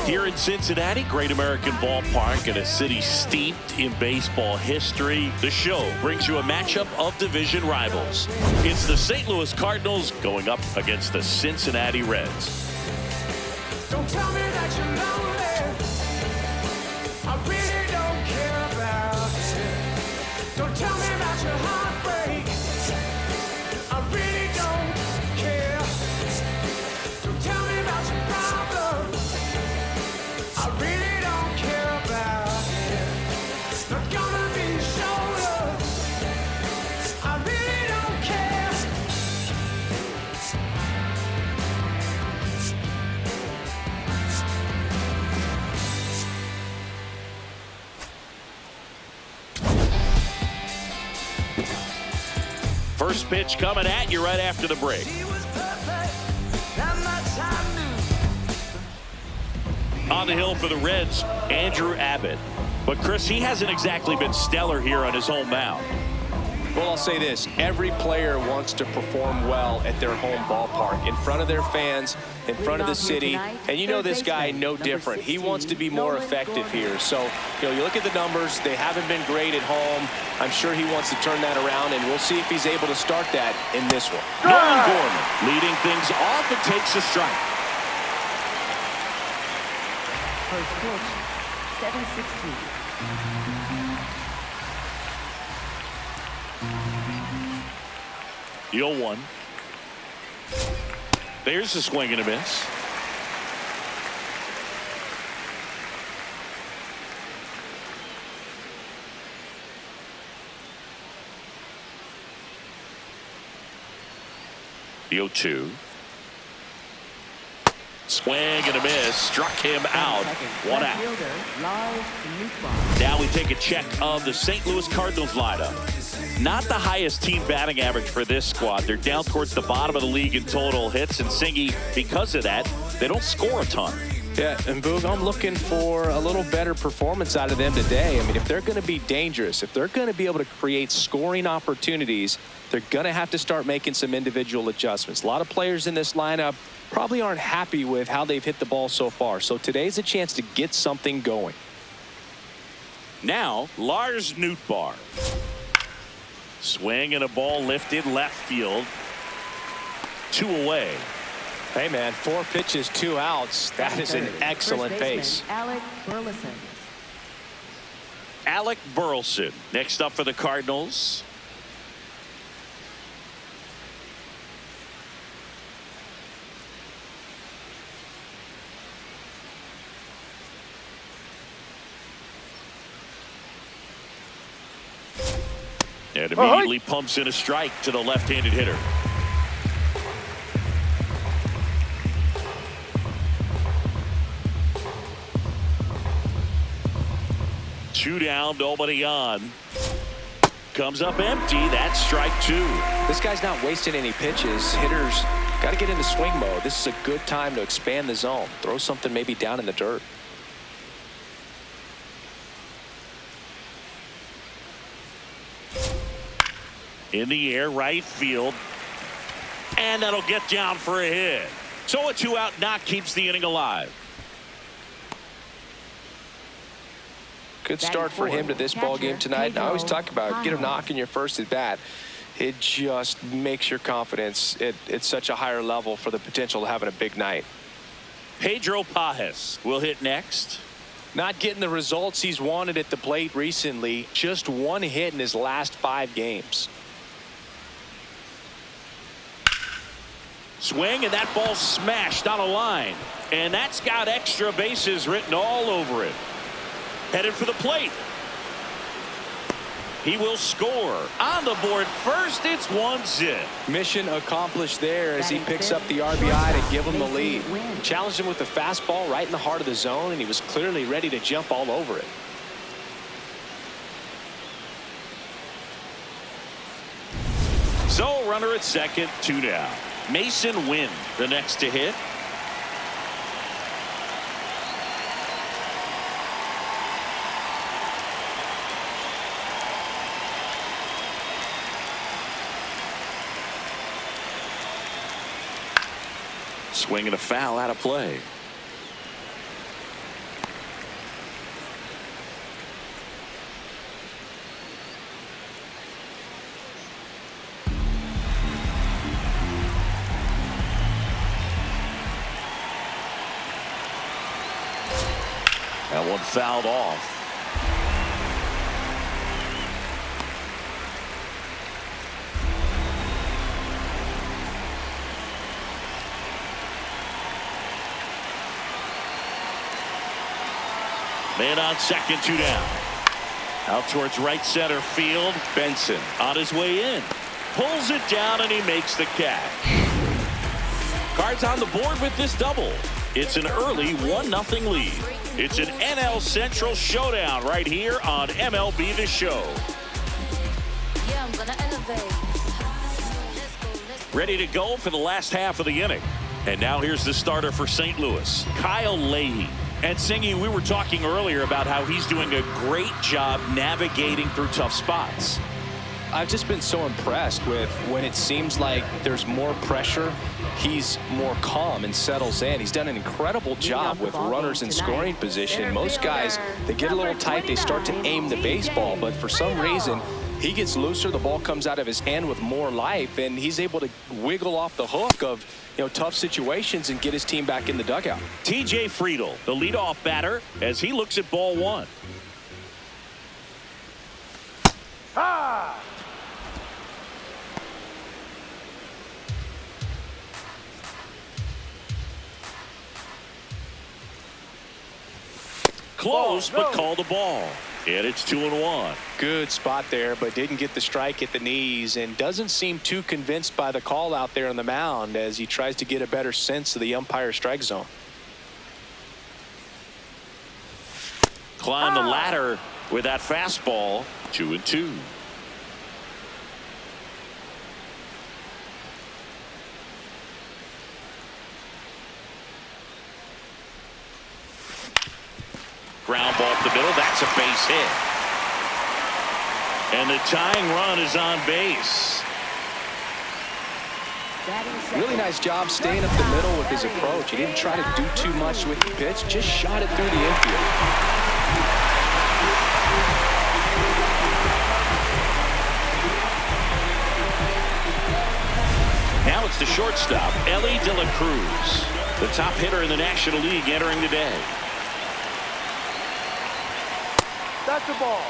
Here in Cincinnati, Great American Ballpark, in a city steeped in baseball history, the show brings you a matchup of division rivals. It's the St. Louis Cardinals going up against the Cincinnati Reds. Don't tell me that you're lonely. I really don't care about it. Don't tell me about your heartbreak. I really don't care. Don't tell me about your problems. I really don't care about it. Not gonna be your shoulder. I really don't care. First pitch coming at you right after the break. She was perfect. That much I knew. On the hill for the Reds, Andrew Abbott. But Chris, he hasn't exactly been stellar here on his home mound. Well, I'll say this. Every player wants to perform well at their home ballpark, in front of their fans, in front of the city. And you know this guy no different. He wants to be more effective here. So, you look at the numbers. They haven't been great at home. I'm sure he wants to turn that around, and we'll see if he's able to start that in this one. Nolan Gorman leading things off and takes a strike. First pitch, 7-16. The 0-1. There's the swing and a miss. The 0-2. Swing and a miss. Struck him out. One out. Lars Nootbar. Now we take a check of the St. Louis Cardinals lineup. Not the highest team batting average for this squad. They're down towards the bottom of the league in total hits, and Singy, because of that, they don't score a ton. Yeah, and Boog, I'm looking for a little better performance out of them today. I mean, if they're going to be dangerous, if they're going to be able to create scoring opportunities, they're going to have to start making some individual adjustments. A lot of players in this lineup probably aren't happy with how they've hit the ball so far. So today's a chance to get something going. Now, Lars Nootbar. Swing and a ball lifted left field. 2 away. Hey, man, 4 pitches, 2 outs. That is an excellent pace. Alec Burleson. Alec Burleson next up for the Cardinals. And immediately pumps in a strike to the left-handed hitter. Two down, nobody on. Comes up empty. That's strike 2. This guy's not wasting any pitches. Hitters got to get into swing mode. This is a good time to expand the zone. Throw something maybe down in the dirt. In the air, right field. And that'll get down for a hit. So a 2-out knock keeps the inning alive. Good start for him to this ball game tonight. I always talk about get a knock in your first at bat. It just makes your confidence at such a higher level for the potential of having a big night. Pedro Pages will hit next. Not getting the results he's wanted at the plate recently. Just 1 hit in his last 5 games. Swing, and that ball smashed on a line. And that's got extra bases written all over it. Headed for the plate. He will score. On the board first, it's 1-0. Mission accomplished there as he picks up the RBI to give him the lead. Challenged him with the fastball right in the heart of the zone, and he was clearly ready to jump all over it. So runner at second, 2 down. Masyn Winn the next to hit. Swing and a foul out of play. That one fouled off. Man on second, 2 down. Out towards right center field. Benson on his way in. Pulls it down and he makes the catch. Cards on the board with this double. It's an early 1-0 lead. It's an NL Central showdown right here on MLB The Show. Ready to go for the last half of the inning. And now here's the starter for St. Louis, Kyle Leahy. And Singy, we were talking earlier about how he's doing a great job navigating through tough spots. I've just been so impressed with when it seems like there's more pressure, he's more calm and settles in. He's done an incredible job with runners in scoring position. Most guys, they get a little tight, they start to aim the baseball, but for some reason, he gets looser, the ball comes out of his hand with more life, and he's able to wiggle off the hook of tough situations and get his team back in the dugout. TJ Friedl, the leadoff batter, as he looks at ball one. Close, but called the ball. And it's 2-1. Good spot there, but didn't get the strike at the knees and doesn't seem too convinced by the call out there on the mound as he tries to get a better sense of the umpire strike zone. Climb the ladder with that fastball. 2-2. Ground ball up the middle. That's a base hit. And the tying run is on base. Really nice job staying up the middle with his approach. He didn't try to do too much with the pitch, just shot it through the infield. Now it's the shortstop, Elly De La Cruz, the top hitter in the National League entering the day. That's the ball.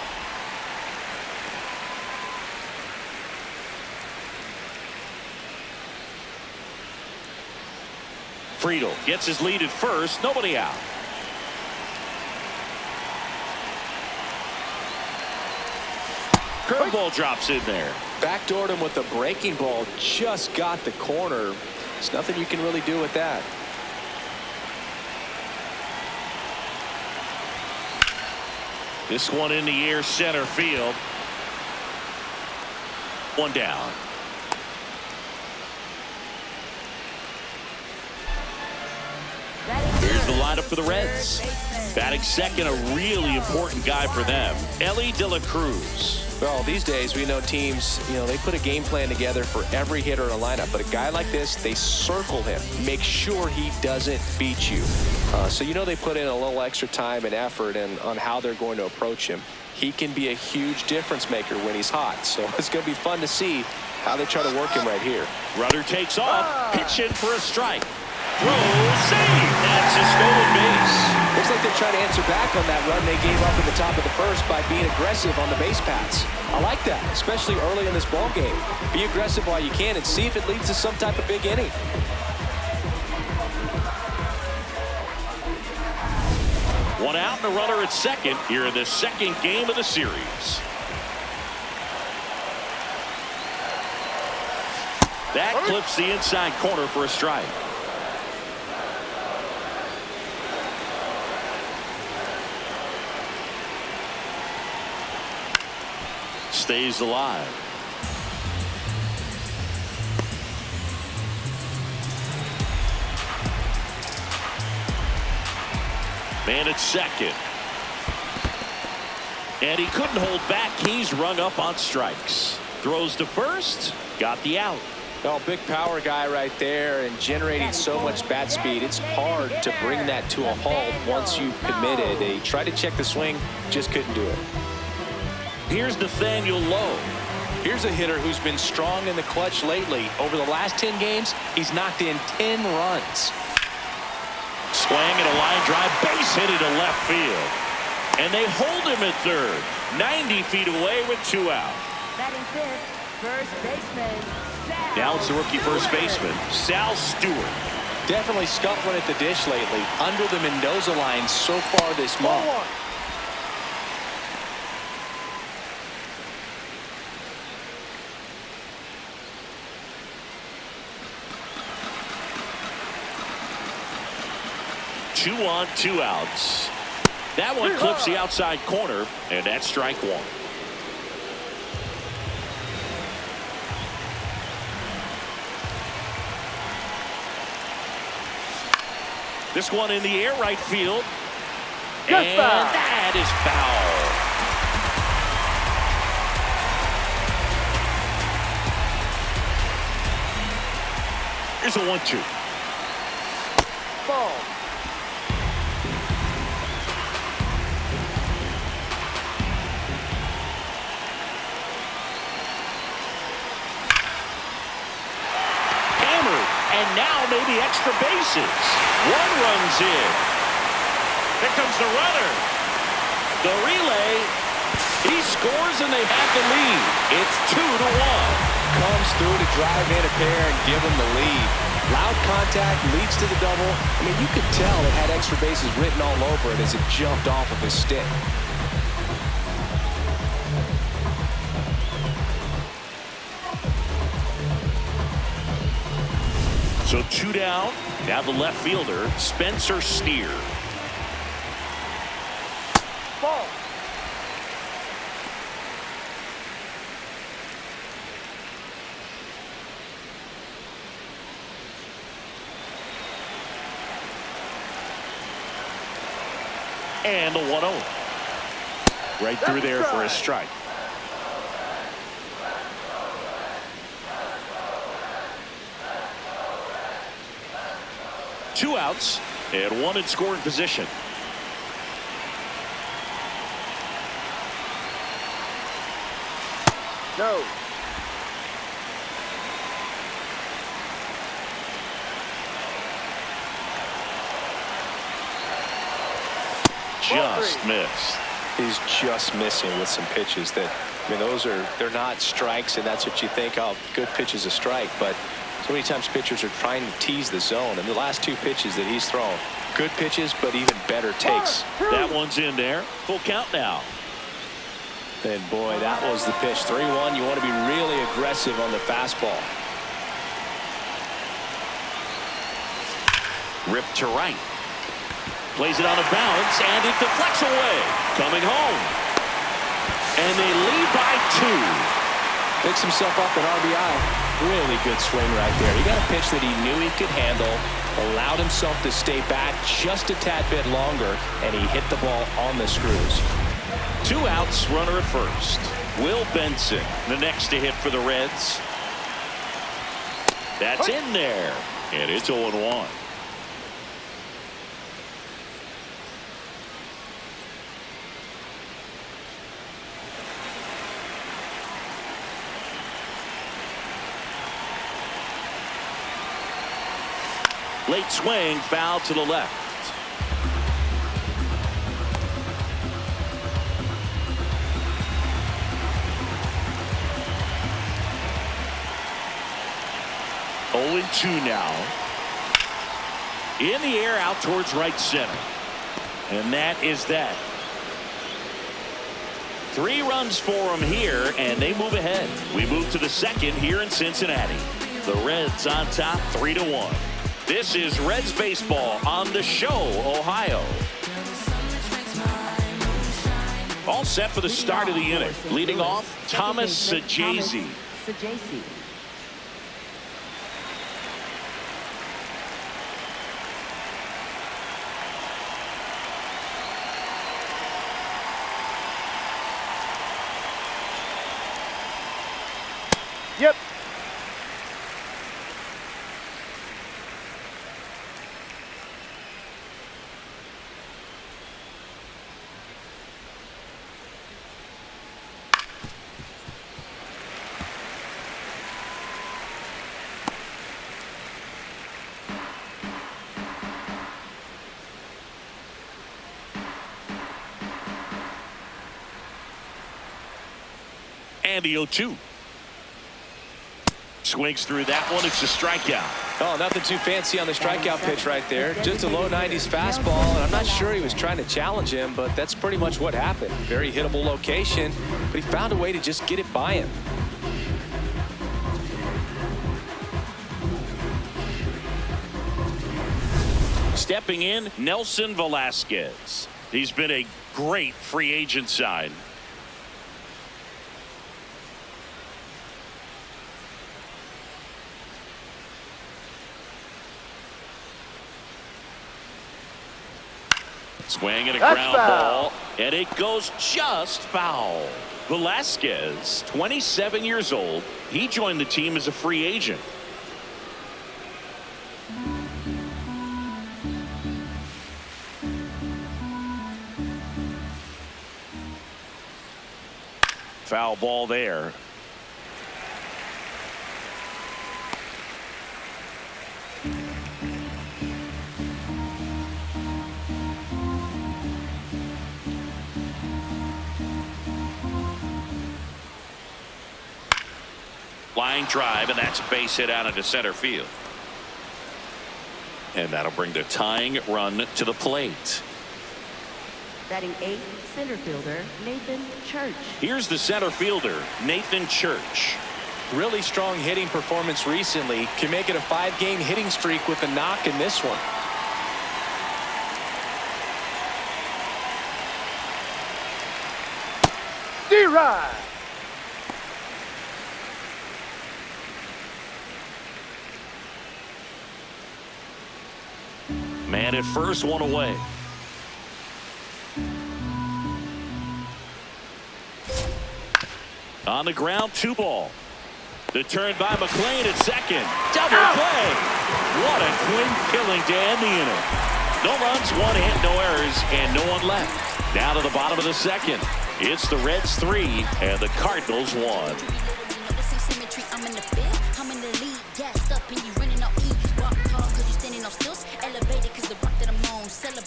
Friedl gets his lead at first. Nobody out. Curveball drops in there. Backdoored him with a breaking ball. Just got the corner. There's nothing you can really do with that. This one in the air, center field. One down. Here's the lineup for the Reds. Batting second, a really important guy for them, Elly De La Cruz. Well, these days we know teams, they put a game plan together for every hitter in a lineup. But a guy like this, they circle him, make sure he doesn't beat you. So they put in a little extra time and effort on how they're going to approach him. He can be a huge difference maker when he's hot. So it's going to be fun to see how they try to work him right here. Runner takes off, pitch in for a strike. Throw, save. That's a stolen base. Looks like they're trying to answer back on that run they gave up at the top of the first by being aggressive on the base paths. I like that, especially early in this ball game. Be aggressive while you can and see if it leads to some type of big inning. One out and a runner at second here in the second game of the series. That clips the inside corner for a strike. Stays alive. Man at second. And he couldn't hold back. He's rung up on strikes. Throws to first. Got the out. Oh, big power guy right there and generating so much bat speed. It's hard to bring that to a halt once you've committed. They tried to check the swing, just couldn't do it. Here's Nathaniel Lowe. Here's a hitter who's been strong in the clutch lately. Over the last 10 games, he's knocked in 10 runs. Swing and a line drive, base hit into left field. And they hold him at third, 90 feet away with 2 out. Batting fifth, first baseman, Sal. Now it's the rookie first baseman, Sal Stewart. Definitely scuffling at the dish lately. Under the Mendoza line so far this month. 2 on, 2 outs. That one clips the outside corner, and that's strike 1. This one in the air, right field. And that is foul. Here's a 1-2. Ball. And now maybe extra bases. 1 run's in. Here comes the runner. The relay. He scores and they have the lead. It's 2-1. Comes through to drive in a pair and give him the lead. Loud contact leads to the double. I mean, you could tell it had extra bases written all over it as it jumped off of his stick. So 2 down. Now the left fielder, Spencer Steer. Ball. And the 1-0. Right through there for a strike. Two outs and 1 in scoring position. No. Just missed. He's just missing with some pitches that, I mean, they're not strikes, and that's what you think, oh, good pitch is a strike, but so many times pitchers are trying to tease the zone, and the last 2 pitches that he's thrown, good pitches, but even better takes. That one's in there. Full count now. And boy, that was the pitch. 3-1. You want to be really aggressive on the fastball. Ripped to right. Plays it on a bounce, and it deflects away. Coming home. And they lead by 2. Picks himself up an RBI. Really good swing right there. He got a pitch that he knew he could handle, allowed himself to stay back just a tad bit longer, and he hit the ball on the screws. 2 outs, runner at first. Will Benson, the next to hit for the Reds. That's in there, and it's 0-1. Late swing, foul to the left. Oh, 0-2 now. In the air, out towards right center. And that is that. 3 runs for them here, and they move ahead. We move to the second here in Cincinnati. The Reds on top, 3-1. This is Reds baseball on the show, Ohio. All set for the start of the inning. Leading off, Thomas Saggese. Yep. And the 0-2. Swings through that one. It's a strikeout. Oh, nothing too fancy on the strikeout pitch right there. Just a low 90s fastball, and I'm not sure he was trying to challenge him, but that's pretty much what happened. Very hittable location, but he found a way to just get it by him. Stepping in, Nelson Velazquez. He's been a great free agent sign. Swing and a ground ball, and it goes just foul. Velazquez, 27 years old. He joined the team as a free agent. Foul ball there. Line drive, and that's a base hit out into center field. And that'll bring the tying run to the plate. Batting 8th, center fielder Nathan Church. Here's the center fielder, Nathan Church. Really strong hitting performance recently. Can make it a 5-game hitting streak with a knock in this one. D-Ride. Man at first, one away. On the ground, 2 ball. The turn by McLain at second. Double play. What a quick killing to end the inning. No runs, 1 hit, no errors, and no one left. Down to the bottom of the second. It's the Reds 3 and the Cardinals 1.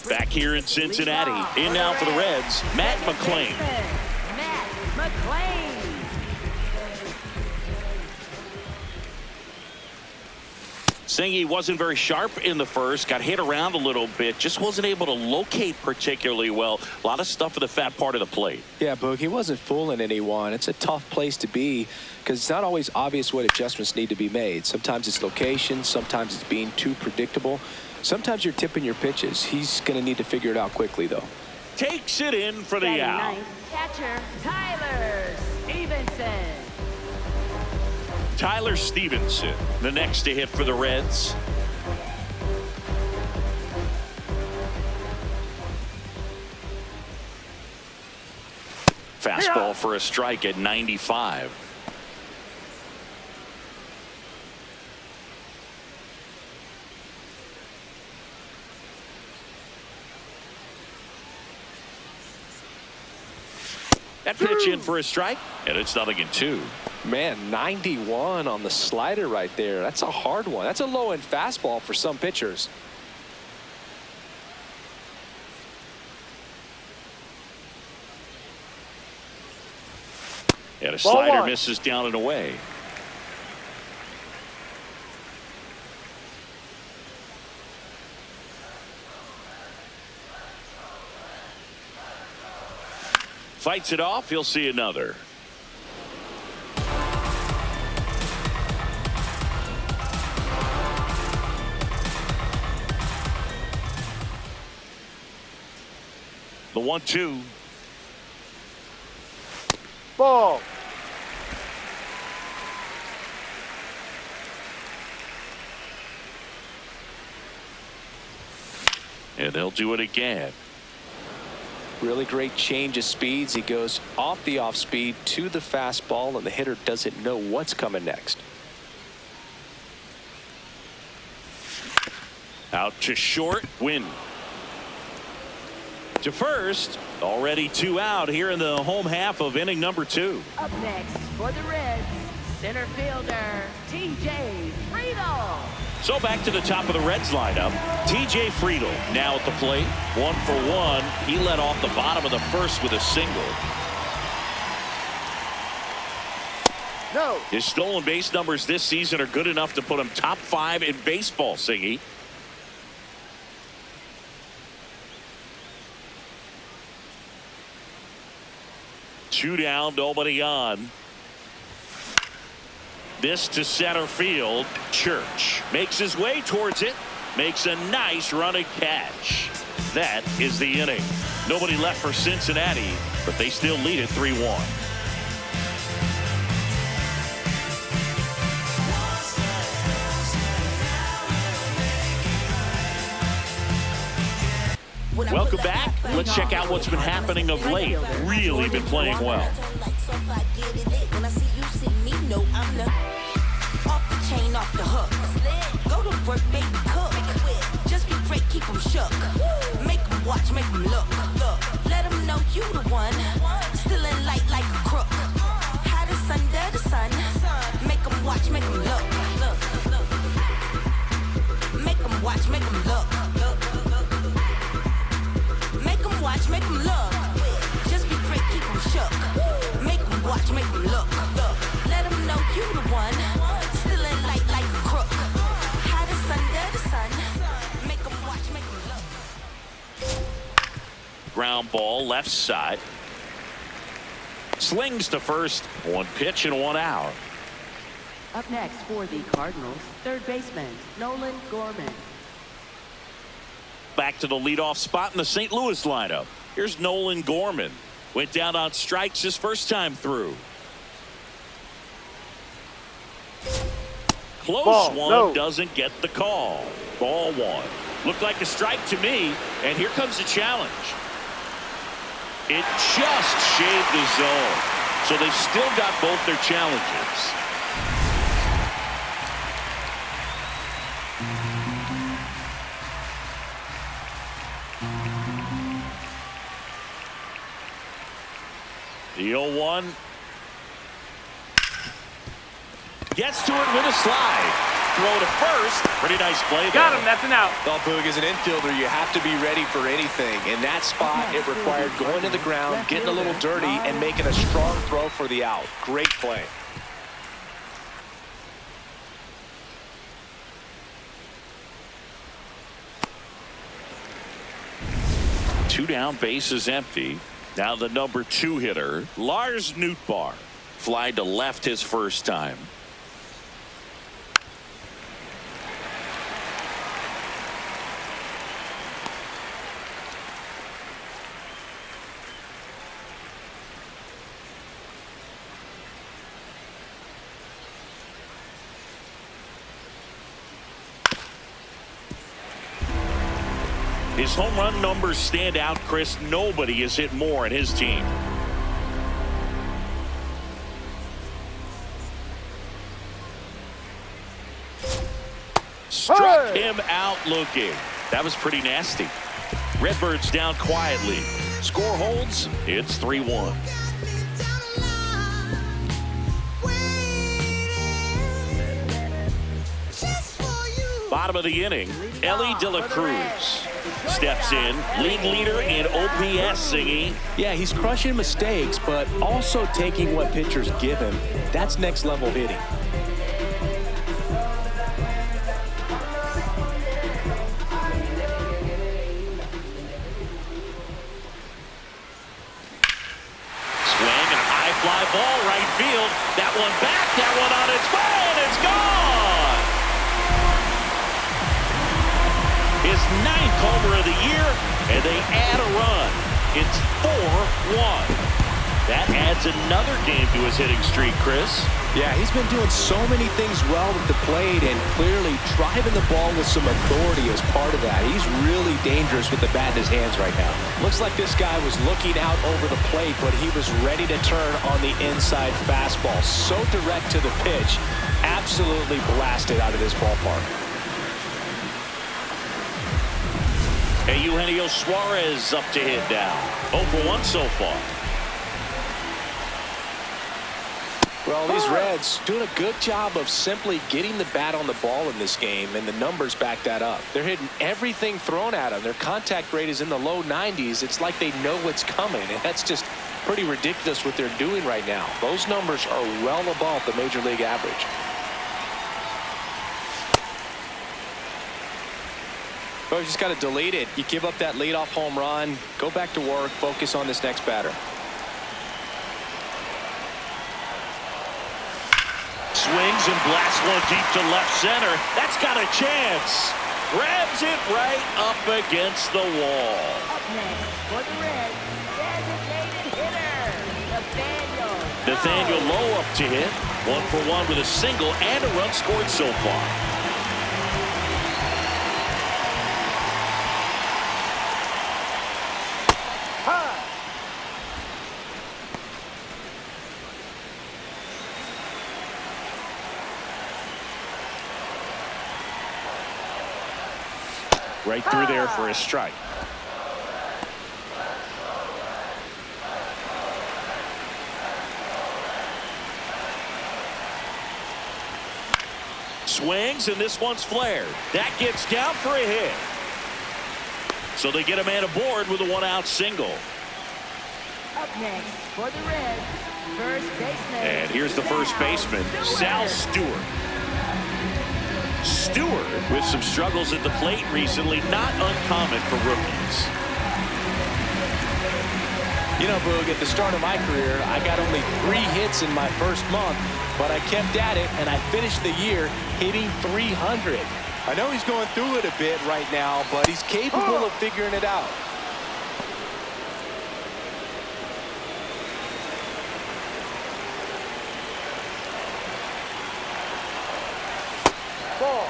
Back here in Cincinnati. In now for the Reds, Matt McLain. Matt McLain. Saggese wasn't very sharp in the first, got hit around a little bit, just wasn't able to locate particularly well. A lot of stuff at the fat part of the plate. Yeah, Boog, he wasn't fooling anyone. It's a tough place to be because it's not always obvious what adjustments need to be made. Sometimes it's location, sometimes it's being too predictable. Sometimes you're tipping your pitches. He's going to need to figure it out quickly, though. Takes it in for the out. Catcher Tyler Stephenson. Tyler Stephenson, the next to hit for the Reds. Fastball for a strike at 95. That pitch in for a strike, and it's 0-2. Man, 91 on the slider right there. That's a hard one. That's a low-end fastball for some pitchers. And a slider misses down and away. Fights it off. He'll see another. The 1-2. Ball. And they'll do it again. Really great change of speeds. He goes off the off speed to the fastball, and the hitter doesn't know what's coming next. Out to short, Winn. To first, already 2 out here in the home half of inning number 2. Up next for the Reds, center fielder TJ Friedl. So back to the top of the Reds lineup. TJ Friedl now at the plate. 1 for 1. He led off the bottom of the first with a single. No. His stolen base numbers this season are good enough to put him top 5 in baseball, Singy. Two down, nobody on. This to center field. Church makes his way towards it. Makes a nice running catch. That is the inning. Nobody left for Cincinnati, but they still lead it 3-1. Welcome back. Let's check out what's been happening of late. Really been playing well. Off the hook. Go to work, baby, cook. Just be great, keep them shook. Make them watch, make them look. Let them know you the one. Still in light like a crook. Hottest under the sun. Make them watch, make them look. Make them watch, make them look. Make them watch, make them look. Just be great, keep them shook. Make them watch, make them look. Let them know you the one. Ground ball left side. Slings to first. One pitch and 1 out. Up next for the Cardinals, third baseman Nolan Gorman. Back to the leadoff spot in the St. Louis lineup. Here's Nolan Gorman. Went down on strikes his first time through. Close one. No. Doesn't get the call. Ball 1. Looked like a strike to me, and here comes the challenge. It just shaved the zone, so they've still got both their challenges. The 0-1. Gets to it with a slide. Throw to first. Pretty nice play there. Got him. That's an out. Well, Boog, as an infielder, you have to be ready for anything. In that spot, it required going to the ground, getting a little dirty, and making a strong throw for the out. Great play. Two down, bases empty. Now the number 2 hitter, Lars Nootbar. Fly to left his first time. His home run numbers stand out, Chris. Nobody has hit more in his team. Struck him out looking. That was pretty nasty. Redbirds down quietly. Score holds. It's 3-1. Bottom of the inning, Elly De La Cruz steps in, league leader in OPS, Singy. Yeah, he's crushing mistakes, but also taking what pitchers give him. That's next level hitting. Swing and a high fly ball right field. That one back, that one on its way, and it's gone. His 9th homer of the year, and they add a run. It's 4-1. That adds another game to his hitting streak, Chris. Yeah, he's been doing so many things well with the plate and clearly driving the ball with some authority as part of that. He's really dangerous with the bat in his hands right now. Looks like this guy was looking out over the plate, but he was ready to turn on the inside fastball. So direct to the pitch. Absolutely blasted out of this ballpark. And Eugenio Suarez up to hit now. 0 for 1 so far. Well, these Reds doing a good job of simply getting the bat on the ball in this game, and the numbers back that up. They're hitting everything thrown at them. Their contact rate is in the low 90s. It's like they know what's coming, and that's just pretty ridiculous what they're doing right now. Those numbers are well above the major league average. Well, you just got to delete it. You give up that leadoff home run, go back to work, focus on this next batter. Swings and blasts one deep to left center. That's got a chance. Grabs it right up against the wall. Up next for the Reds, designated hitter, Nathaniel Lowe up to hit. 1 for 1 with a single and a run scored so far. Right through there for a strike. Swings, and this one's flared. That gets down for a hit. So they get a man aboard with a 1-out single. Up next for the Reds, first baseman. And here's the first baseman, Sal Stewart. Stewart with some struggles at the plate recently, not uncommon for rookies. You know, Boog, at the start of my career, I got only 3 hits in my first month, but I kept at it, and I finished the year hitting 300. I know he's going through it a bit right now, but he's capable of figuring it out.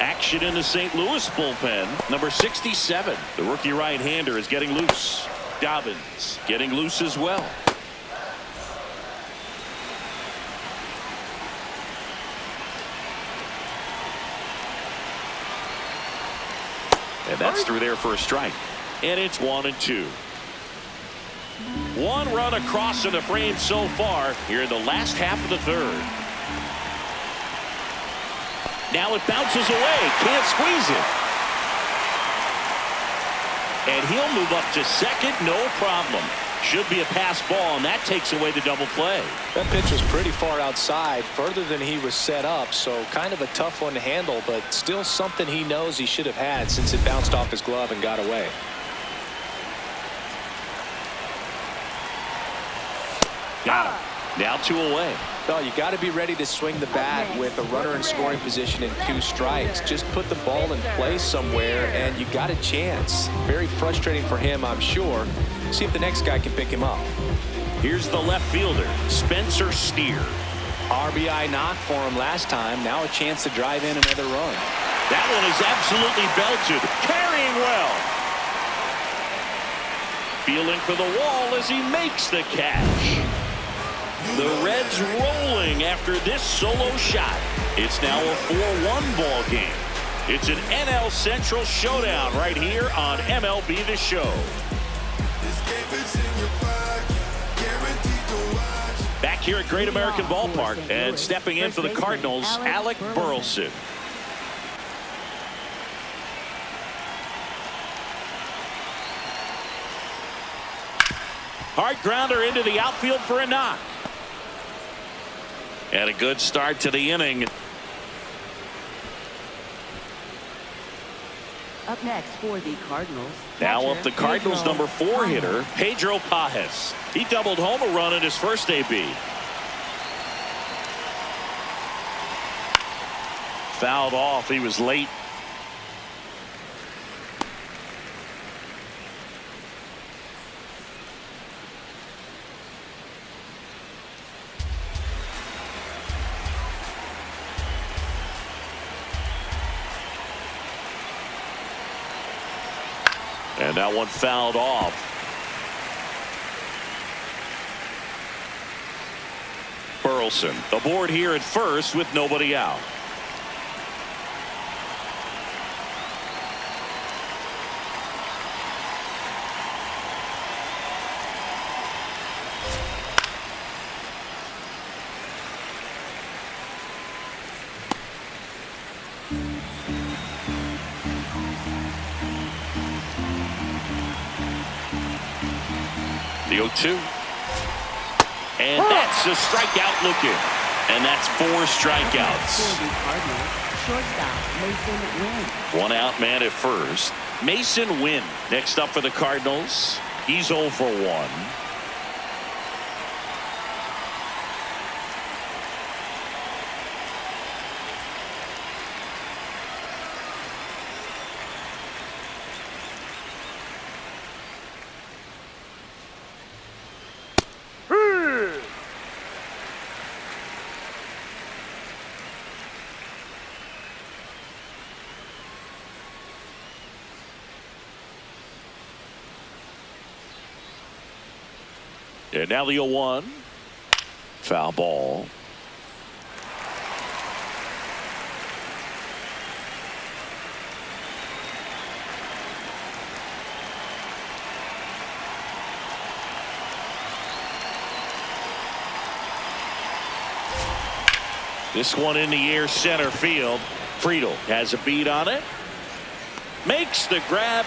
Action in the St. Louis bullpen. Number 67, the rookie right-hander, is getting loose. Dobbins getting loose as well. And that's through there for a strike. And it's 1-2. 1 run across in the frame so far here in the last half of the third. Now it bounces away. Can't squeeze it. And he'll move up to second, no problem. Should be a pass ball, and that takes away the double play. That pitch was pretty far outside, further than he was set up, so kind of a tough one to handle, but still something he knows he should have had since it bounced off his glove and got away. Got him. Now 2 away. No, you got to be ready to swing the bat with a runner in scoring position and 2 strikes. Just put the ball in place somewhere, and you got a chance. Very frustrating for him, I'm sure. See if the next guy can pick him up. Here's the left fielder, Spencer Steer. RBI knock for him last time. Now a chance to drive in another run. That one is absolutely belted. Carrying well. Feeling for the wall as he makes the catch. The Reds rolling after this solo shot. It's now a 4-1 ball game. It's an NL Central showdown right here on MLB The Show. Back here at Great American Ballpark, and stepping in for the Cardinals, Alec Burleson. Hard grounder into the outfield for a knock. And a good start to the inning. Up next for the Cardinals. Now up the Cardinals number 4 hitter, Pedro Pages. He doubled home a run in his first AB. Fouled off. He was late. And that one fouled off. Burleson aboard here at first with nobody out. The 0-2. And that's a strikeout looking. And that's 4 strikeouts. For the Cardinals, shortstop Masyn Winn. 1 out man at first. Masyn Winn next up for the Cardinals. He's 0 for 1. And now the 0-1. Foul ball. This one in the air, center field. Friedl has a beat on it. Makes the grab.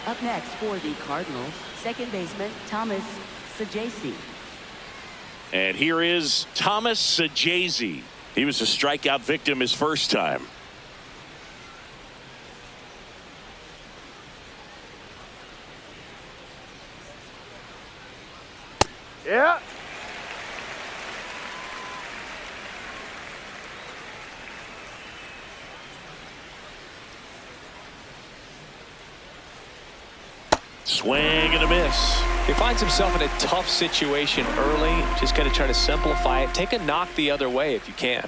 Up next for the Cardinals, second baseman Thomas Saggese. And here is Thomas Saggese. He was a strikeout victim his first time. Yeah. Swing and a miss. He finds himself in a tough situation early. Just going to try to simplify it. Take a knock the other way if you can.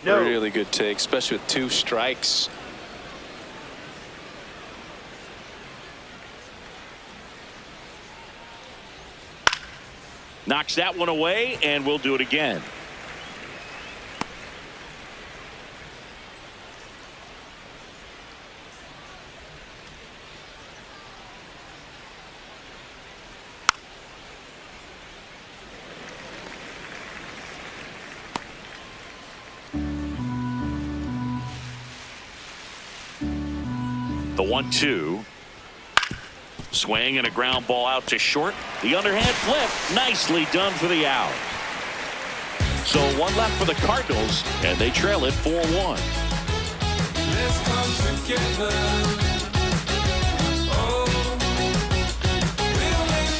No. Really good take, especially with 2 strikes. Knocks that one away, and we'll do it again. The 1-2. Swing and a ground ball out to short. The underhand flip. Nicely done for the out. So 1 left for the Cardinals, and they trail it 4-1. Let's come together. Oh, we'll live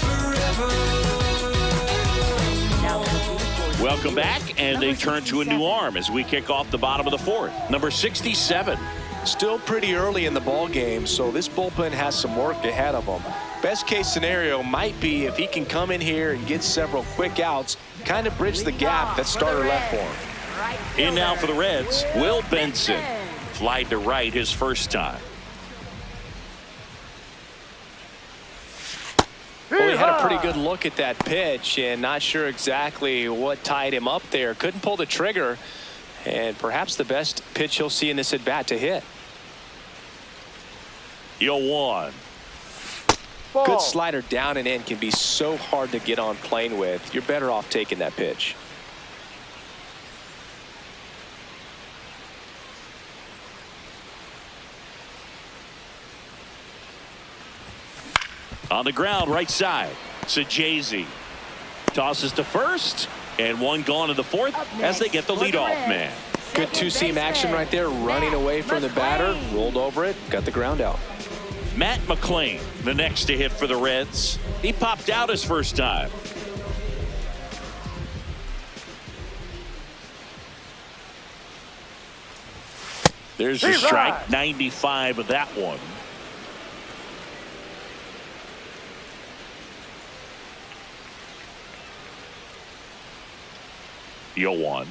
forever. Welcome back, and they turn to a new arm as we kick off the bottom of the 4th. Number 67. Still pretty early in the ball game, so this bullpen has some work ahead of them. Best case scenario might be if he can come in here and get several quick outs, kind of bridge the gap that starter left for him. In now for the Reds, Will Benson. Flied to right his first time. Well, he had a pretty good look at that pitch and not sure exactly what tied him up there. Couldn't pull the trigger, and perhaps the best pitch he'll see in this at bat to hit. 0-1. Good slider down and in can be so hard to get on plane with. You're better off taking that pitch. On the ground, right side. Saggese tosses to first, and 1 gone in the 4th as they get the leadoff man. Good 2-seam action right there, running away from the batter, rolled over it, got the ground out. Matt McLain, the next to hit for the Reds. He popped out his first time. There's a strike, 95 of that one. The 0-1.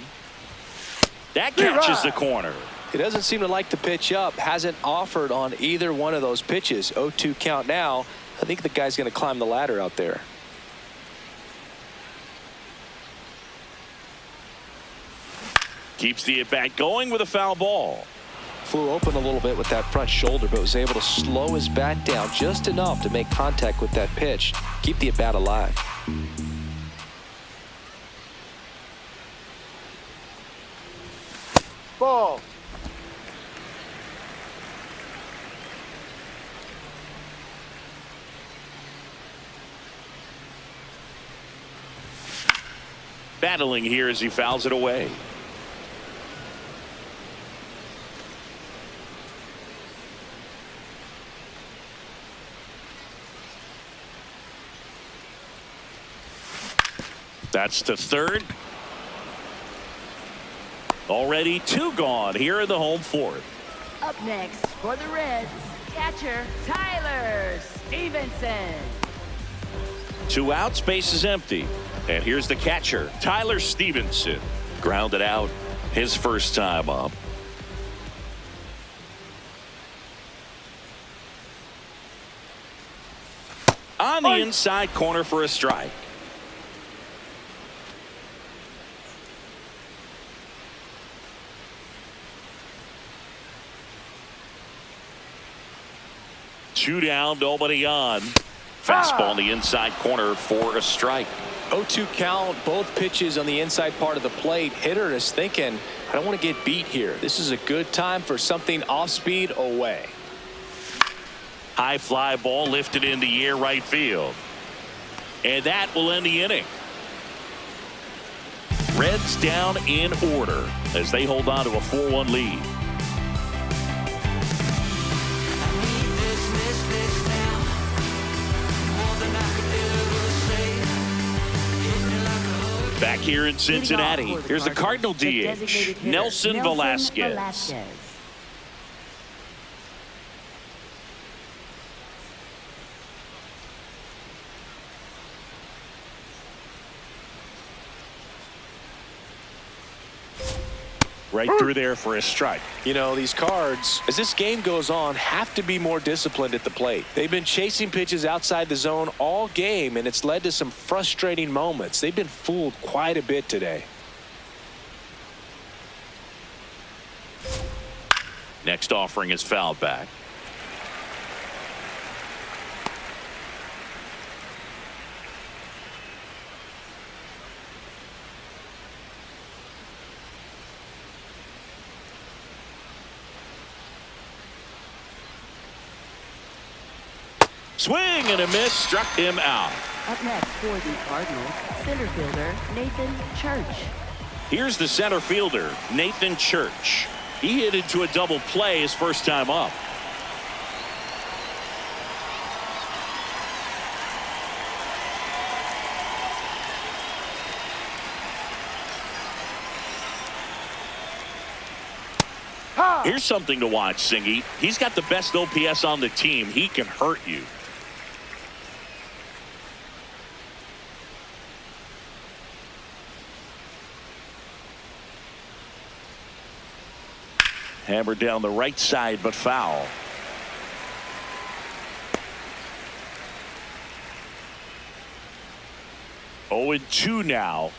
That catches the corner. He doesn't seem to like to pitch up. Hasn't offered on either one of those pitches. 0-2 count now. I think the guy's going to climb the ladder out there. Keeps the at-bat going with a foul ball. Flew open a little bit with that front shoulder, but was able to slow his bat down just enough to make contact with that pitch. Keep the at-bat alive. Ball. battling here as he fouls it away. That's to third. Already 2 gone here in the home fourth. Up next for the Reds, catcher Tyler Stephenson. 2 outs, base is empty. And here's the catcher, Tyler Stephenson. Grounded out his first time up. On the inside corner for a strike. Two down, nobody on. Fastball on the inside corner for a strike. 0-2 count, both pitches on the inside part of the plate. Hitter is thinking, I don't want to get beat here. This is a good time for something off speed away. High fly ball lifted in the air right field. And that will end the inning. Reds down in order as they hold on to a 4-1 lead. Back here in Cincinnati, here's the Cardinal DH, Nelson Velazquez. Right through there for a strike. You know, these Cards, as this game goes on, have to be more disciplined at the plate. They've been chasing pitches outside the zone all game, and it's led to some frustrating moments. They've been fooled quite a bit today. Next offering is fouled back. Swing and a miss, struck him out. Up next for the Cardinals, center fielder Nathan Church. Here's the center fielder, Nathan Church. He hit into a double play his first time up. Here's something to watch, Singy. He's got the best OPS on the team. He can hurt you. Hammered down the right side, but foul. Oh, 0-2 now.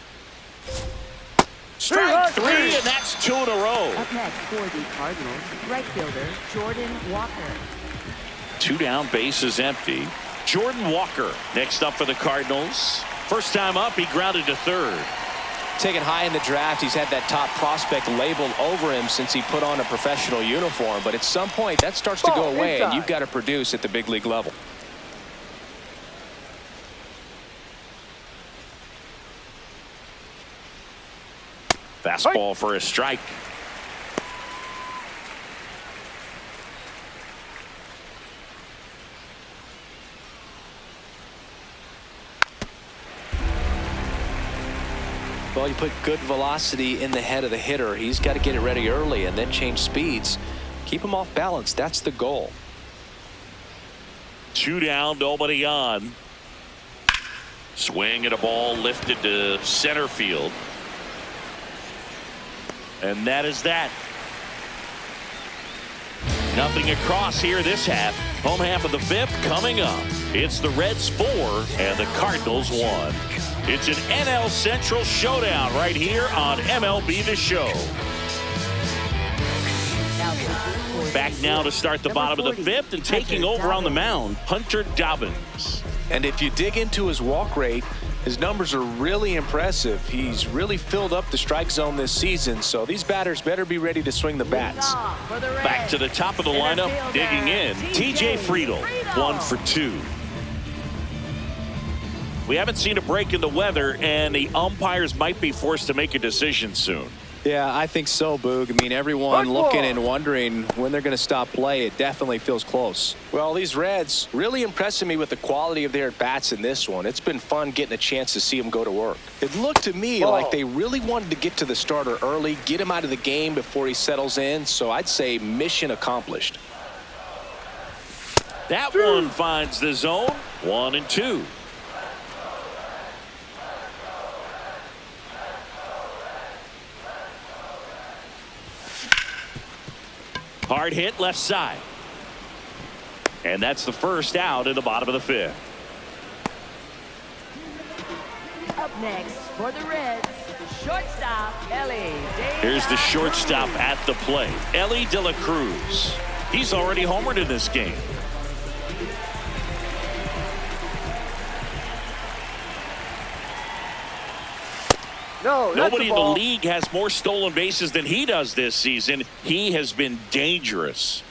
Strike 3, and that's 2 in a row. Up next for the Cardinals, right fielder Jordan Walker. 2 down, base is empty. Jordan Walker next up for the Cardinals. First time up, he grounded to third. Taken high in the draft, he's had that top prospect labeled over him since he put on a professional uniform. But at some point, that starts to go away, and you've got to produce at the big league level. Fastball for a strike. Well, you put good velocity in the head of the hitter. He's got to get it ready early and then change speeds. Keep him off balance. That's the goal. 2 down, nobody on. Swing and a ball lifted to center field. And that is that. Nothing across here this half. Home half of the 5th coming up. It's the Reds 4 and the Cardinals 1. It's an NL Central showdown right here on MLB The Show. Back now to start the bottom of the 5th and taking over on the mound, Hunter Dobbins. And if you dig into his walk rate, his numbers are really impressive. He's really filled up the strike zone this season, so these batters better be ready to swing the bats. Back to the top of the lineup, digging in, TJ Friedl, 1 for 2. We haven't seen a break in the weather, and the umpires might be forced to make a decision soon. Yeah, I think so, Boog. I mean, everyone looking and wondering when they're going to stop play. It definitely feels close. Well, these Reds really impressing me with the quality of their bats in this one. It's been fun getting a chance to see them go to work. It looked to me like they really wanted to get to the starter early, get him out of the game before he settles in. So I'd say mission accomplished. That one finds the zone. 1-2. Hard hit left side. And that's the first out in the bottom of the 5th. Up next for the Reds, shortstop Elly De La Here's the Cruz. shortstop at the plate, Elly De La Cruz. He's already homered in this game. Nobody in the league has more stolen bases than he does this season. He has been dangerous.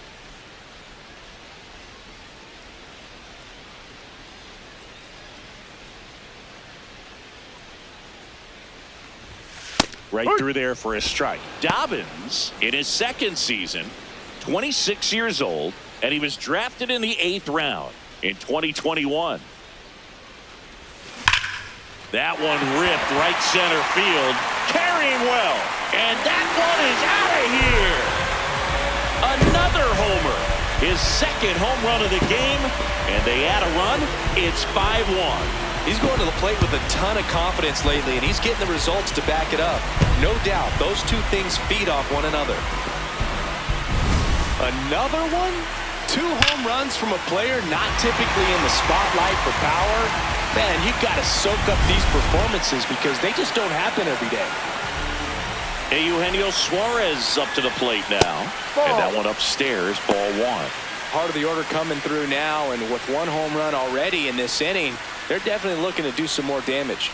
Right through there for a strike. Dobbins in his 2nd season, 26 years old, and he was drafted in the 8th round in 2021. That one ripped right center field, carrying well, and that one is out of here. Another homer, his 2nd home run of the game, and they add a run. It's 5-1. He's going to the plate with a ton of confidence lately, and he's getting the results to back it up. No doubt, those two things feed off one another. Another one? 2 home runs from a player not typically in the spotlight for power. Man, you've got to soak up these performances because they just don't happen every day. Eugenio Suarez up to the plate now. And that one upstairs, ball 1. Part of the order coming through now, and with 1 home run already in this inning, they're definitely looking to do some more damage.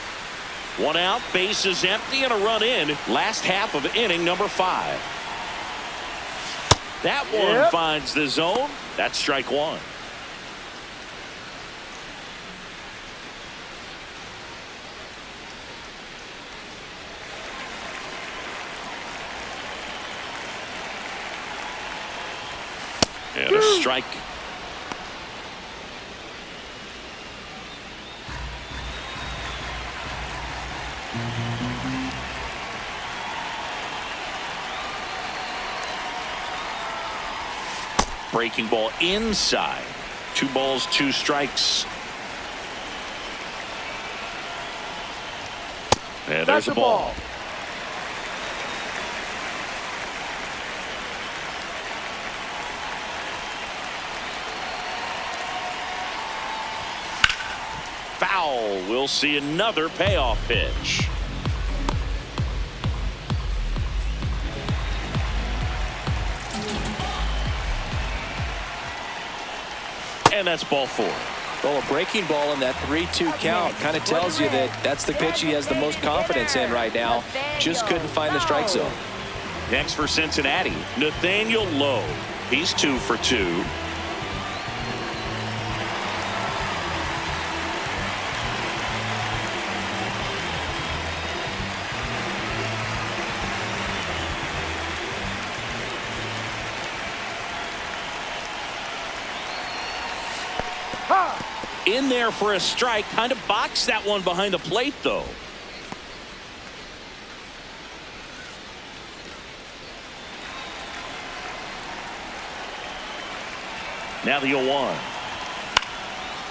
1 out, bases empty, and a run in. Last half of inning number 5. That one finds the zone. That's strike 1. And a strike. Breaking ball inside. 2 balls, 2 strikes. And there's a ball. Foul. We'll see another payoff pitch. And that's ball 4. Well, a breaking ball in that 3-2 count kind of tells you that that's the pitch he has the most confidence in right now. Just couldn't find the strike zone. Next for Cincinnati, Nathaniel Lowe. He's 2 for 2. In there for a strike. Kind of boxed that one behind the plate, though. Now the 0-1.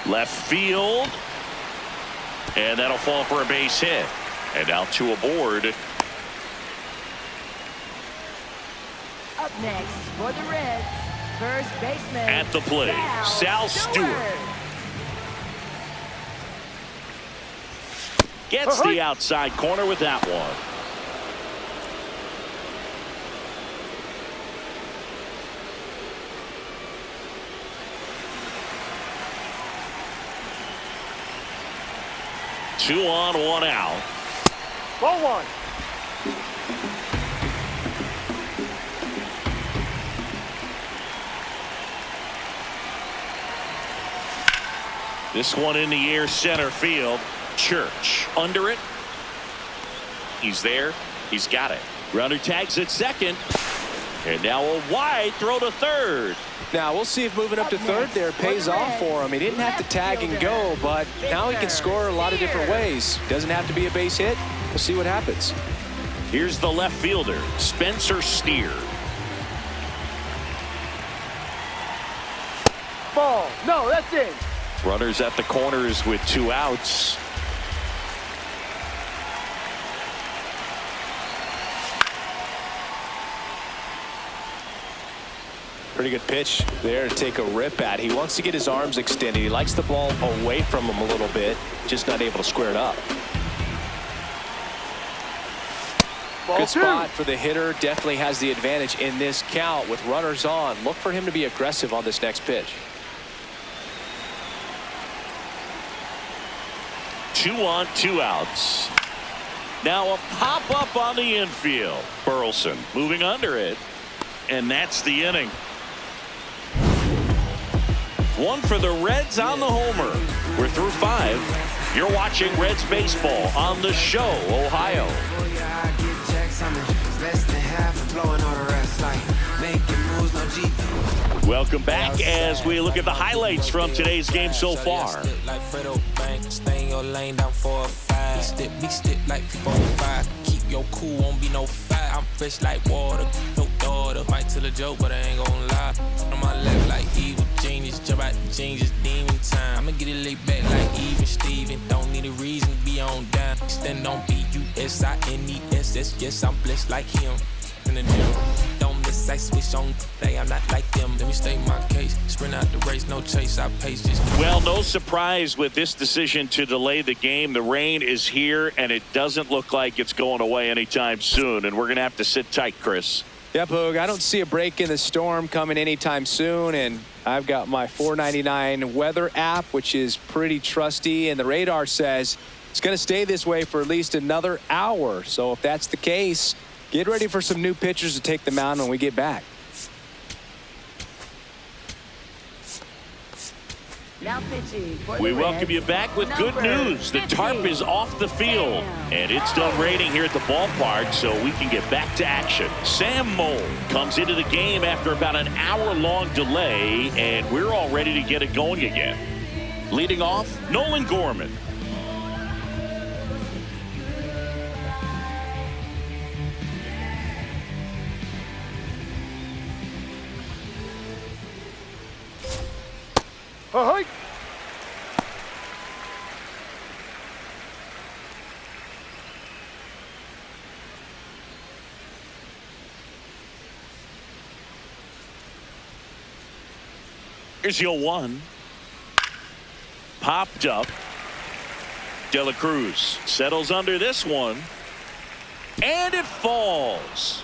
Left field. And that'll fall for a base hit. And now 2 aboard. Up next for the Reds, first baseman At the plate, Sal Stewart. Gets the outside corner with that one. Two on, 1 out. Ball 1. This one in the air, center field. Church under it. He's there. He's got it. Runner tags at second. And now a wide throw to third. Now we'll see if moving up to third there pays off for him. He didn't have to tag and go, but now he can score a lot of different ways. Doesn't have to be a base hit. We'll see what happens. Here's the left fielder, Spencer Steer. Ball. No, that's it. Runners at the corners with 2 outs. Pretty good pitch there to take a rip at. He wants to get his arms extended. He likes the ball away from him a little bit, just not able to square it up. Good spot for the hitter. Definitely has the advantage in this count with runners on. Look for him to be aggressive on this next pitch. 2 on, 2 outs. Now a pop up on the infield. Burleson moving under it. And that's the inning. 1 for the Reds on the homer. We're through 5. You're watching Reds baseball on the show, Ohio. Welcome back as we look at the highlights from today's game so far. Keep your cool, won't be no fire. I'm fresh like water, no daughter. Might tell a joke, but I ain't gon' lie. On my left like evil genius, jump out the genius, demon time. I'ma get it laid back like even Steven. Don't need a reason to be on down. Stand on BUSINESS. Yes, I'm blessed like him. In the gym, don't miss, I switch on. I'm not like them. Let me state my case. Sprint out the race, no chase. I pace just. Well, no surprise with this decision to delay the game. The rain is here, and it doesn't look like it's going away anytime soon. And we're going to have to sit tight, Chris. Yeah, Boog, I don't see a break in the storm coming anytime soon. And I've got my $4.99 weather app, which is pretty trusty. And the radar says it's going to stay this way for at least another hour. So if that's the case, get ready for some new pitchers to take the mound when we get back. Now pitching for the We Reds, welcome you back with good number news. The 50. tarp is off the field, and it's done raining here at the ballpark, so we can get back to action. Sam Moll comes into the game after about an hour-long delay, and we're all ready to get it going again. Leading off, Nolan Gorman. Ahoy. Here's your 1. Popped up. De La Cruz settles under this one. And it falls.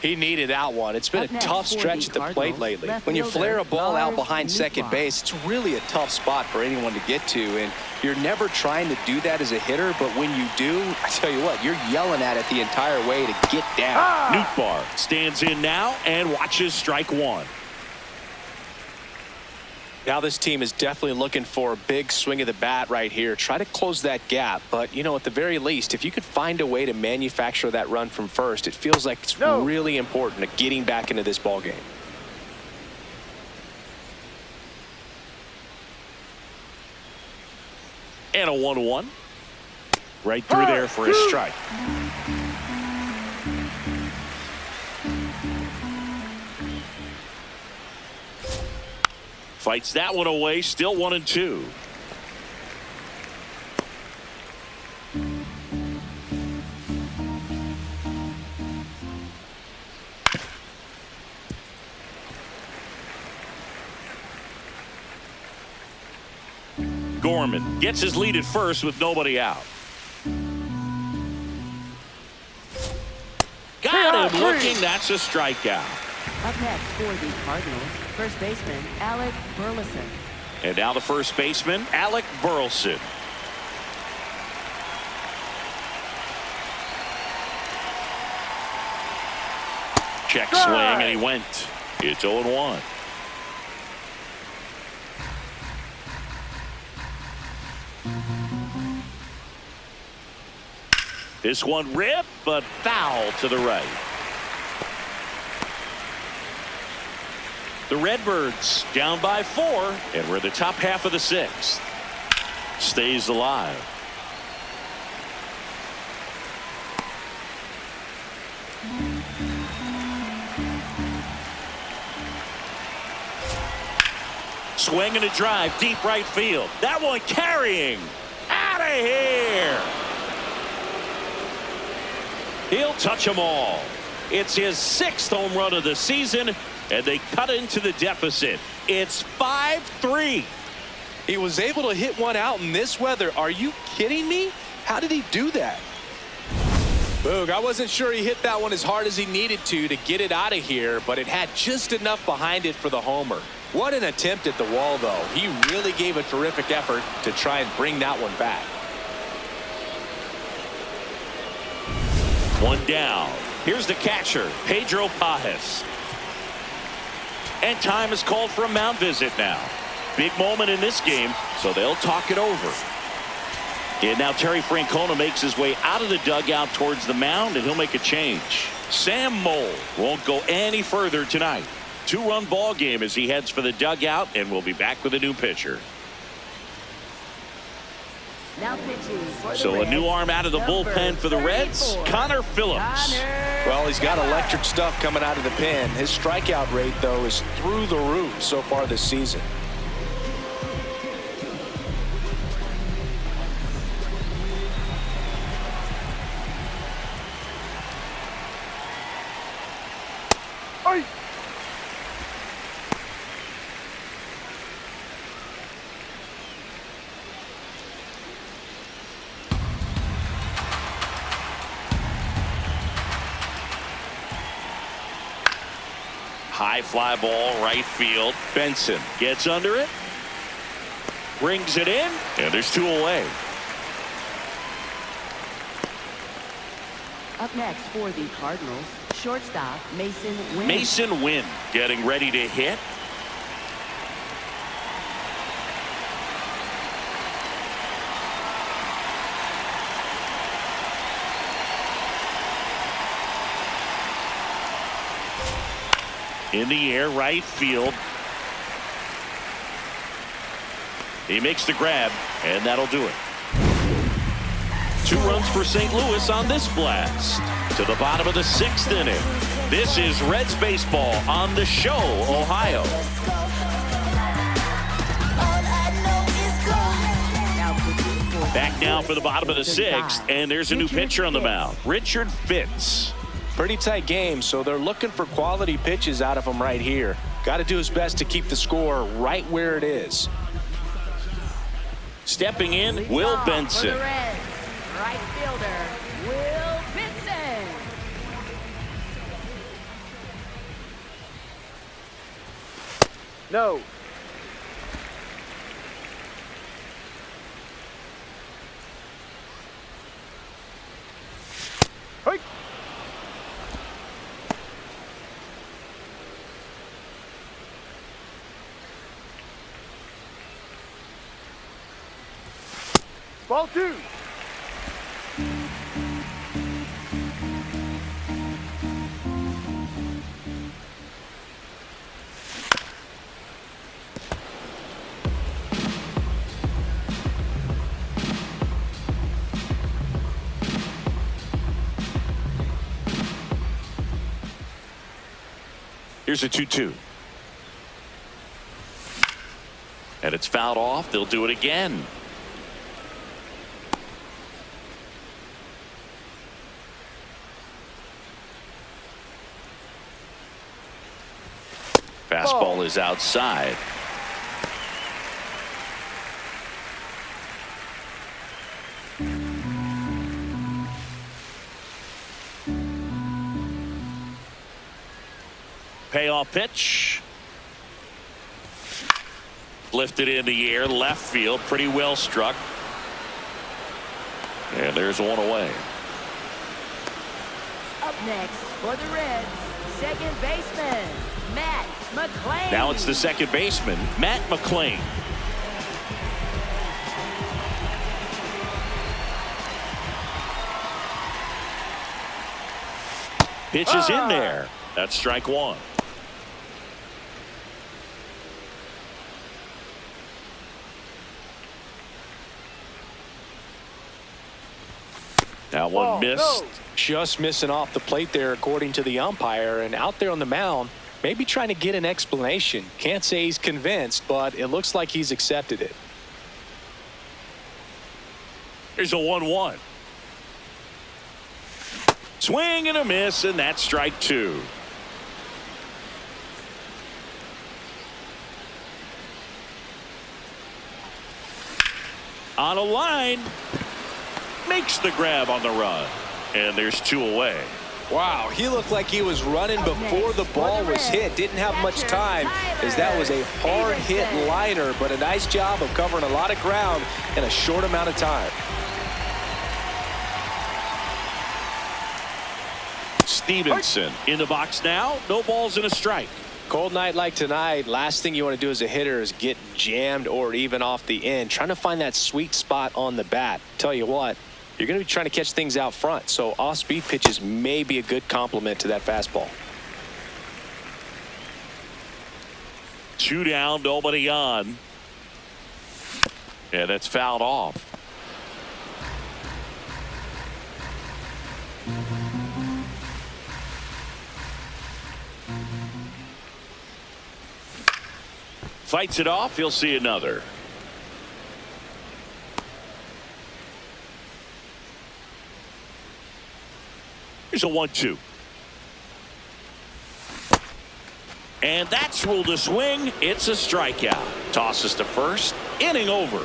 He needed that one. It's been a tough stretch at the plate lately. When you flare a ball out behind second base, it's really a tough spot for anyone to get to. And you're never trying to do that as a hitter, but when you do, I tell you what, you're yelling at it the entire way to get down. Nootbar stands in now and watches strike 1. Now this team is definitely looking for a big swing of the bat right here. Try to close that gap, but you know, at the very least, if you could find a way to manufacture that run from first, it feels like it's really important to getting back into this ball game. And a 1-1. Right through there for a strike. Fights that one away, still 1-2. Gorman gets his lead at first with nobody out. Got him looking. That's a strikeout. Up next for the Cardinals, first baseman Alec Burleson. And now the first baseman, Alec Burleson. Check swing, and he went. It's 0-1. This one ripped, but foul to the right. The Redbirds down by 4, and we're in the top half of the 6th. Stays alive. Swing and a drive, deep right field. That one carrying. Out of here. He'll touch them all. It's his 6th home run of the season, and they cut into the deficit. It's 5-3. He was able to hit one out in this weather. Are you kidding me? How did he do that? Boog, I wasn't sure he hit that one as hard as he needed to get it out of here, but it had just enough behind it for the homer. What an attempt at the wall, though. He really gave a terrific effort to try and bring that one back. One down. Here's the catcher, Pedro Pages. And time is called for a mound visit now. Big moment in this game, so they'll talk it over. And now Terry Francona makes his way out of the dugout towards the mound, and he'll make a change. Sam Mole won't go any further tonight. 2-run ball game as he heads for the dugout, and we'll be back with a new pitcher. Now pitching for the So a Reds, new arm out of the number bullpen for the Reds, 34. Connor Phillips. Well, he's got electric stuff coming out of the pen. His strikeout rate, though, is through the roof so far this season. Oi! High fly ball, right field. Benson gets under it. Brings it in. And there's 2 away. Up next for the Cardinals, shortstop Masyn Winn. Masyn Winn getting ready to hit. In the air, right field. He makes the grab, and that'll do it. 2 runs for St. Louis on this blast. To the bottom of the 6th inning. This is Reds baseball on the show, Ohio. Back now for the bottom of the 6th, and there's a new pitcher on the mound, Richard Fitz. Pretty tight game, so they're looking for quality pitches out of him right here. Got to do his best to keep the score right where it is. Stepping in, Will Benson. For the Reds, right fielder, Will Benson. No. Hey. Ball 2. Here's a 2-2. And it's fouled off. They'll do it again. Fastball is outside. Payoff pitch. Lifted in the air, left field, pretty well struck. And there's 1 away. Up next for the Reds, second baseman, Matt McLain. Now it's the second baseman, Matt McLain. Pitch is in there. That's strike one. That one missed. Just missing off the plate there, according to the umpire. And out there on the mound, maybe trying to get an explanation. Can't say he's convinced, but it looks like he's accepted it. Here's a 1-1. Swing and a miss, and that's strike two. On a line. Makes the grab on the run. And there's two away. Wow, he looked like he was running before the ball was hit. Didn't have much time, as that was a hard hit liner, but a nice job of covering a lot of ground in a short amount of time. Stephenson in the box now. No balls and a strike. Cold night like tonight, last thing you want to do as a hitter is get jammed or even off the end. Trying to find that sweet spot on the bat. Tell you what, you're going to be trying to catch things out front, so off-speed pitches may be a good complement to that fastball. Two down, nobody on. And that's fouled off. Fights it off. He'll see another. Here's a 1-2. And that's ruled a swing. It's a strikeout. Tosses to first. Inning over.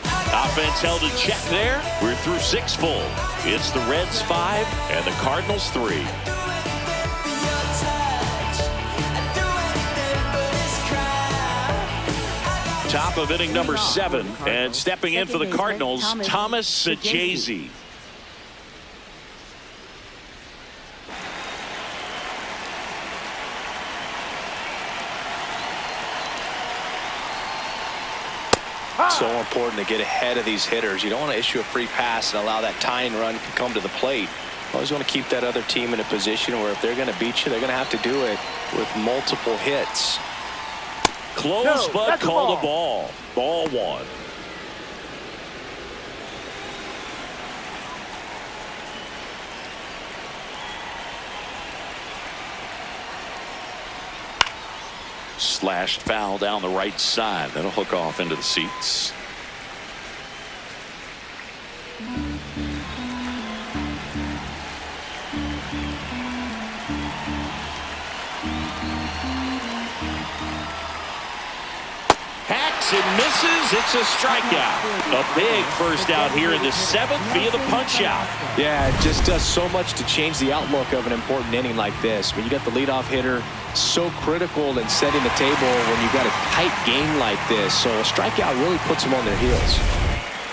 Offense held in check there. We're through 6 full. It's the Reds 5 and the Cardinals 3. Top of inning number 7, and stepping in for the Cardinals, Thomas Saggese. So important to get ahead of these hitters. You don't want to issue a free pass and allow that tying run to come to the plate. You always want to keep that other team in a position where if they're going to beat you, they're going to have to do it with multiple hits. Close, but called a ball. Ball 1. Slashed foul down the right side. That'll hook off into the seats. And misses. It's a strikeout. A big first out here in the 7th via the punch out. Yeah, it just does so much to change the outlook of an important inning like this. When you got the leadoff hitter, so critical in setting the table when you got a tight game like this. So a strikeout really puts them on their heels.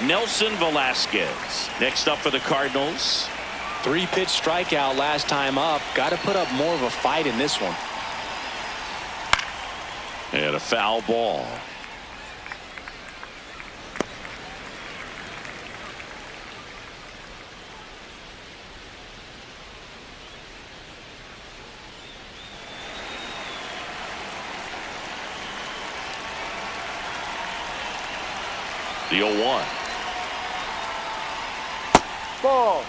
Nelson Velazquez next up for the Cardinals. 3-pitch strikeout last time up. Got to put up more of a fight in this one. And a foul ball. The 0-1. Ball.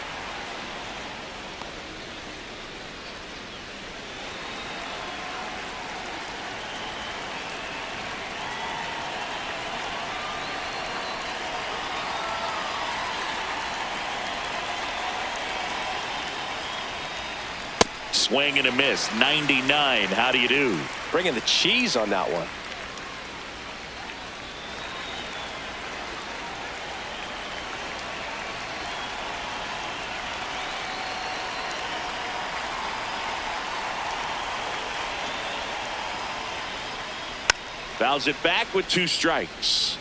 Swing and a miss. 99. How do you do? Bringing the cheese on that one. Fouls it back with 2 strikes.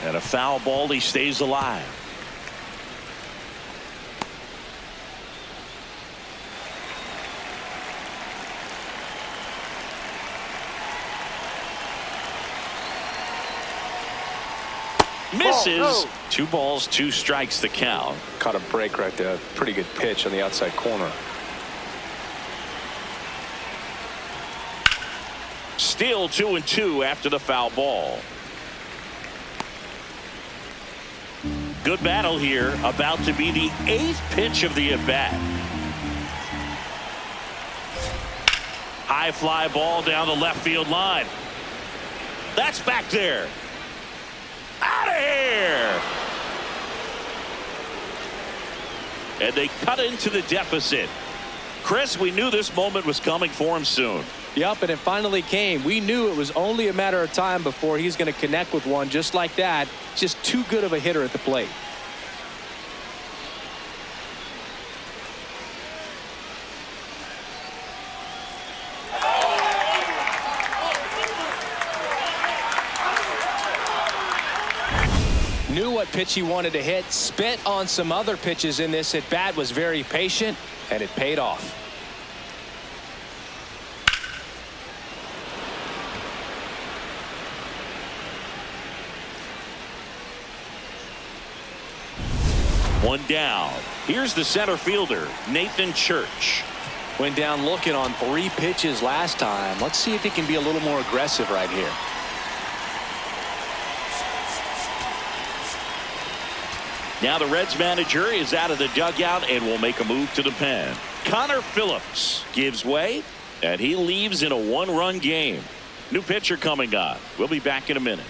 And a foul ball, he stays alive. Misses. Oh, no. 2 balls, 2 strikes the count. Caught a break right there. Pretty good pitch on the outside corner. Still 2-2 after the foul ball. Good battle here. About to be the 8th pitch of the at-bat. High fly ball down the left field line. That's back there. Out of here. And they cut into the deficit. Chris, we knew this moment was coming for him soon. Yep, and it finally came. We knew it was only a matter of time before he's going to connect with one just like that. Just too good of a hitter at the plate. Knew what pitch he wanted to hit, spit on some other pitches in this at bat, was very patient, and it paid off. One down. Here's the center fielder, Nathan Church. Went down looking on 3 pitches last time. Let's see if he can be a little more aggressive right here. Now the Reds manager is out of the dugout and will make a move to the pen. Connor Phillips gives way, and he leaves in a 1-run game. New pitcher coming on. We'll be back in a minute.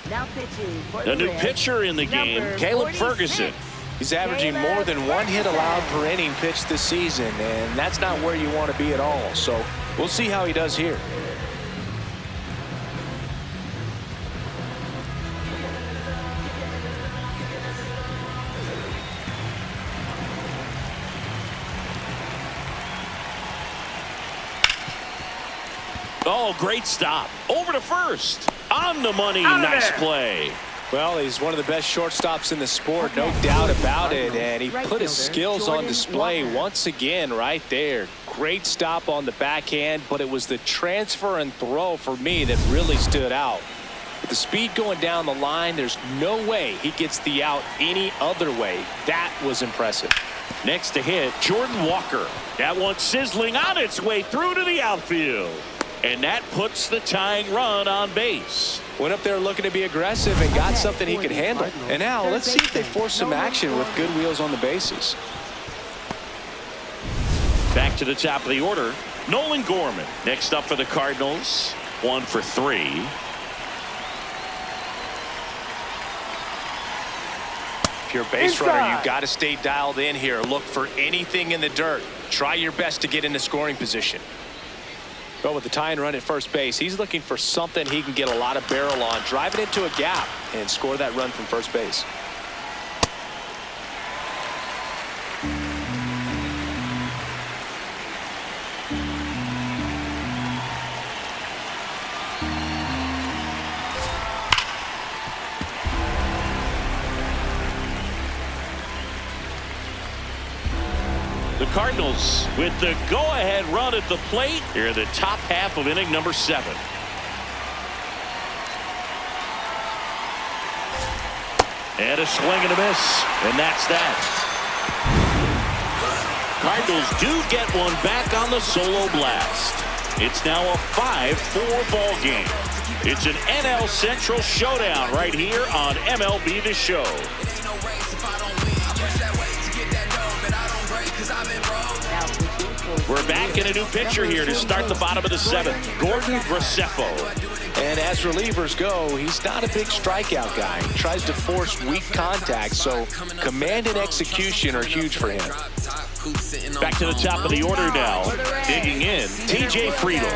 Now pitching for The new Reds, pitcher in the game, Caleb 46. Ferguson. He's averaging more than 1 hit allowed per inning pitched this season, and that's not where you want to be at all. So we'll see how he does here. Oh, great stop. Over to first. On the money. Nice play. Well, he's one of the best shortstops in the sport, no doubt about it. And he put his skills on display once again right there. Great stop on the backhand, but it was the transfer and throw for me that really stood out. With the speed going down the line, there's no way he gets the out any other way. That was impressive. Next to hit, Jordan Walker. That one sizzling on its way through to the outfield. And that puts the tying run on base. Went up there looking to be aggressive and got something he could handle. And now let's see if they force some action with good wheels on the bases. Back to the top of the order, Nolan Gorman. Next up for the Cardinals, 1 for 3. If you're a base runner, you got to stay dialed in here. Look for anything in the dirt. Try your best to get into scoring position. But with the tying run at first base, he's looking for something he can get a lot of barrel on, drive it into a gap, and score that run from first base. The Cardinals with the go-ahead run at the plate here in the top half of inning number 7. And a swing and a miss, and that's that. Cardinals do get one back on the solo blast. It's now a 5-4 ball game. It's an NL Central showdown right here on MLB The Show. We're back in a new pitcher here to start the bottom of the 7th. Gordon Graceffo. And as relievers go, he's not a big strikeout guy. He tries to force weak contact, so command and execution are huge for him. Back to the top of the order now. Digging in, TJ Friedl.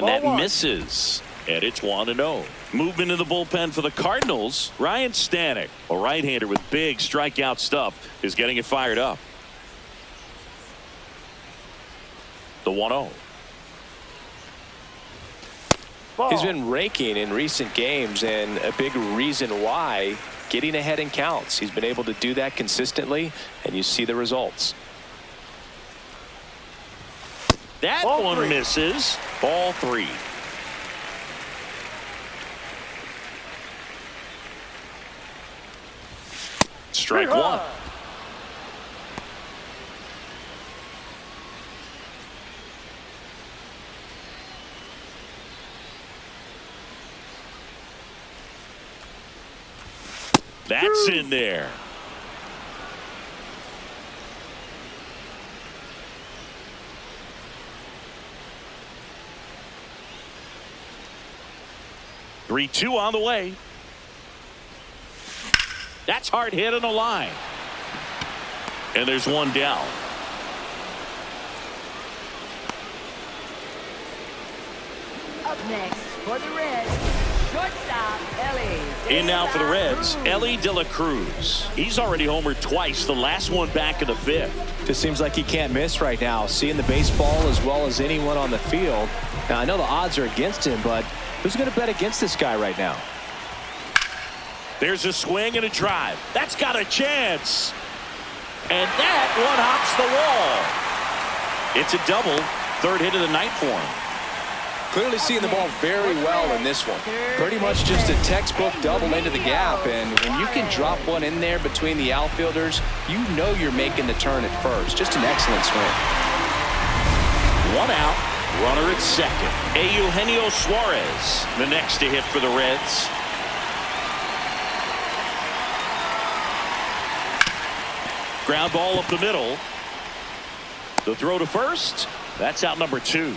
And that misses. And it's 1-0. Movement in the bullpen for the Cardinals. Ryan Stanek, a right-hander with big strikeout stuff, is getting it fired up. The 1-0. He's been raking in recent games, and a big reason why, getting ahead in counts. He's been able to do that consistently, and you see the results. That one misses. Ball 3. Strike 1. That's in there. Three, 2 on the way. That's hard hit on the line. And there's one down. Up next for the Reds, shortstop Elly. In now for the Reds, Elly De La Cruz. He's already homered twice, the last one back in the 5th. Just seems like he can't miss right now, seeing the baseball as well as anyone on the field. Now, I know the odds are against him, but who's going to bet against this guy right now? There's a swing and a drive. That's got a chance. And that one hops the wall. It's a double. 3rd hit of the night for him. Clearly seeing the ball very well in this one. Pretty much just a textbook double into the gap, and when you can drop one in there between the outfielders, you know you're making the turn at first. Just an excellent swing. 1 out. Runner at 2nd. Eugenio Suarez, the next to hit for the Reds. Ground ball up the middle. The throw to first. That's out number 2.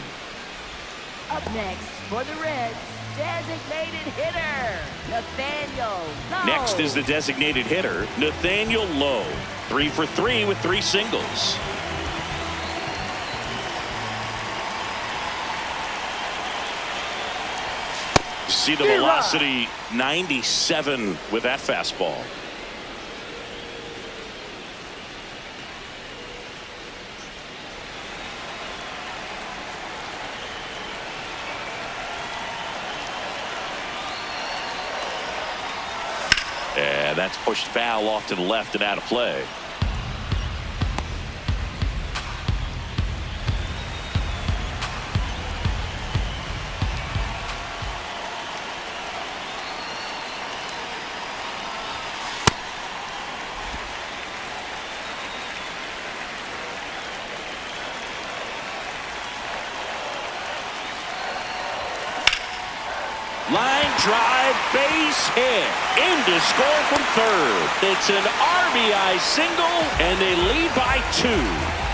Up next for the Reds, designated hitter, Nathaniel Lowe. Next is the designated hitter, Nathaniel Lowe. 3 for 3 with 3 singles. See the velocity, 97 with that fastball. And that's pushed foul off to the left and out of play. Line drive, base hit, in to score from 3rd. It's an RBI single, and they lead by 2.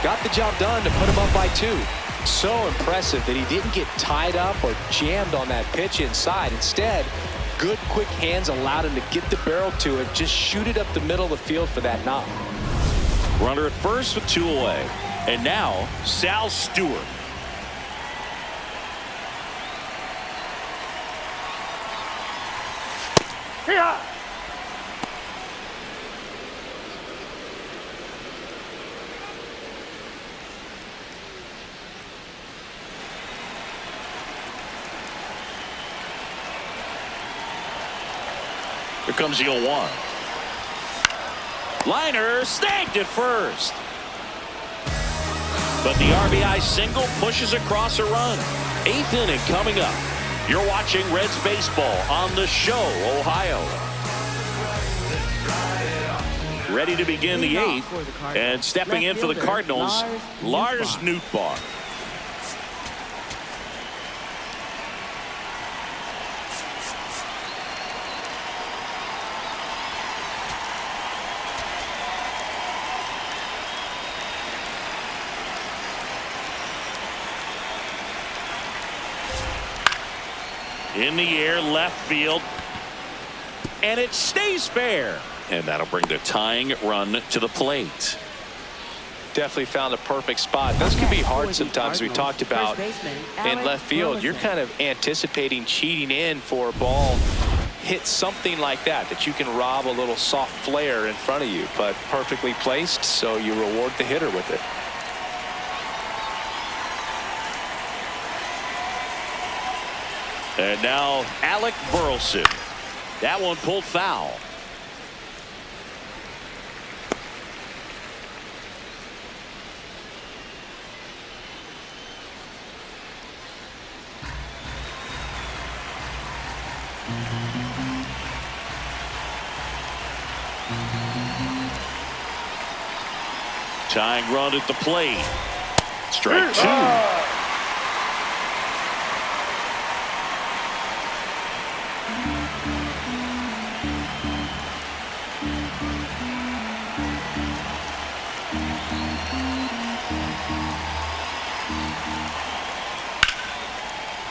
Got the job done to put him up by 2. So impressive that he didn't get tied up or jammed on that pitch inside. Instead, good quick hands allowed him to get the barrel to it, just shoot it up the middle of the field for that knock. Runner at first with 2 away. And now, Sal Stewart. Here. Here comes the 0-1. Liner snagged at first. But the RBI single pushes across a run. 8th inning coming up. You're watching Reds baseball on the show, Ohio. Ready to begin the 8th, and stepping in for the Cardinals, Lars Nootbar. In the air, left field, and it stays fair. And that'll bring the tying run to the plate. Definitely found a perfect spot. Those can be hard sometimes. We talked about in left field. You're kind of anticipating cheating in for a ball hit something like that you can rob a little soft flare in front of you, but perfectly placed, so you reward the hitter with it. And now Alec Burleson. That one pulled foul. Tying run at the plate. Strike two.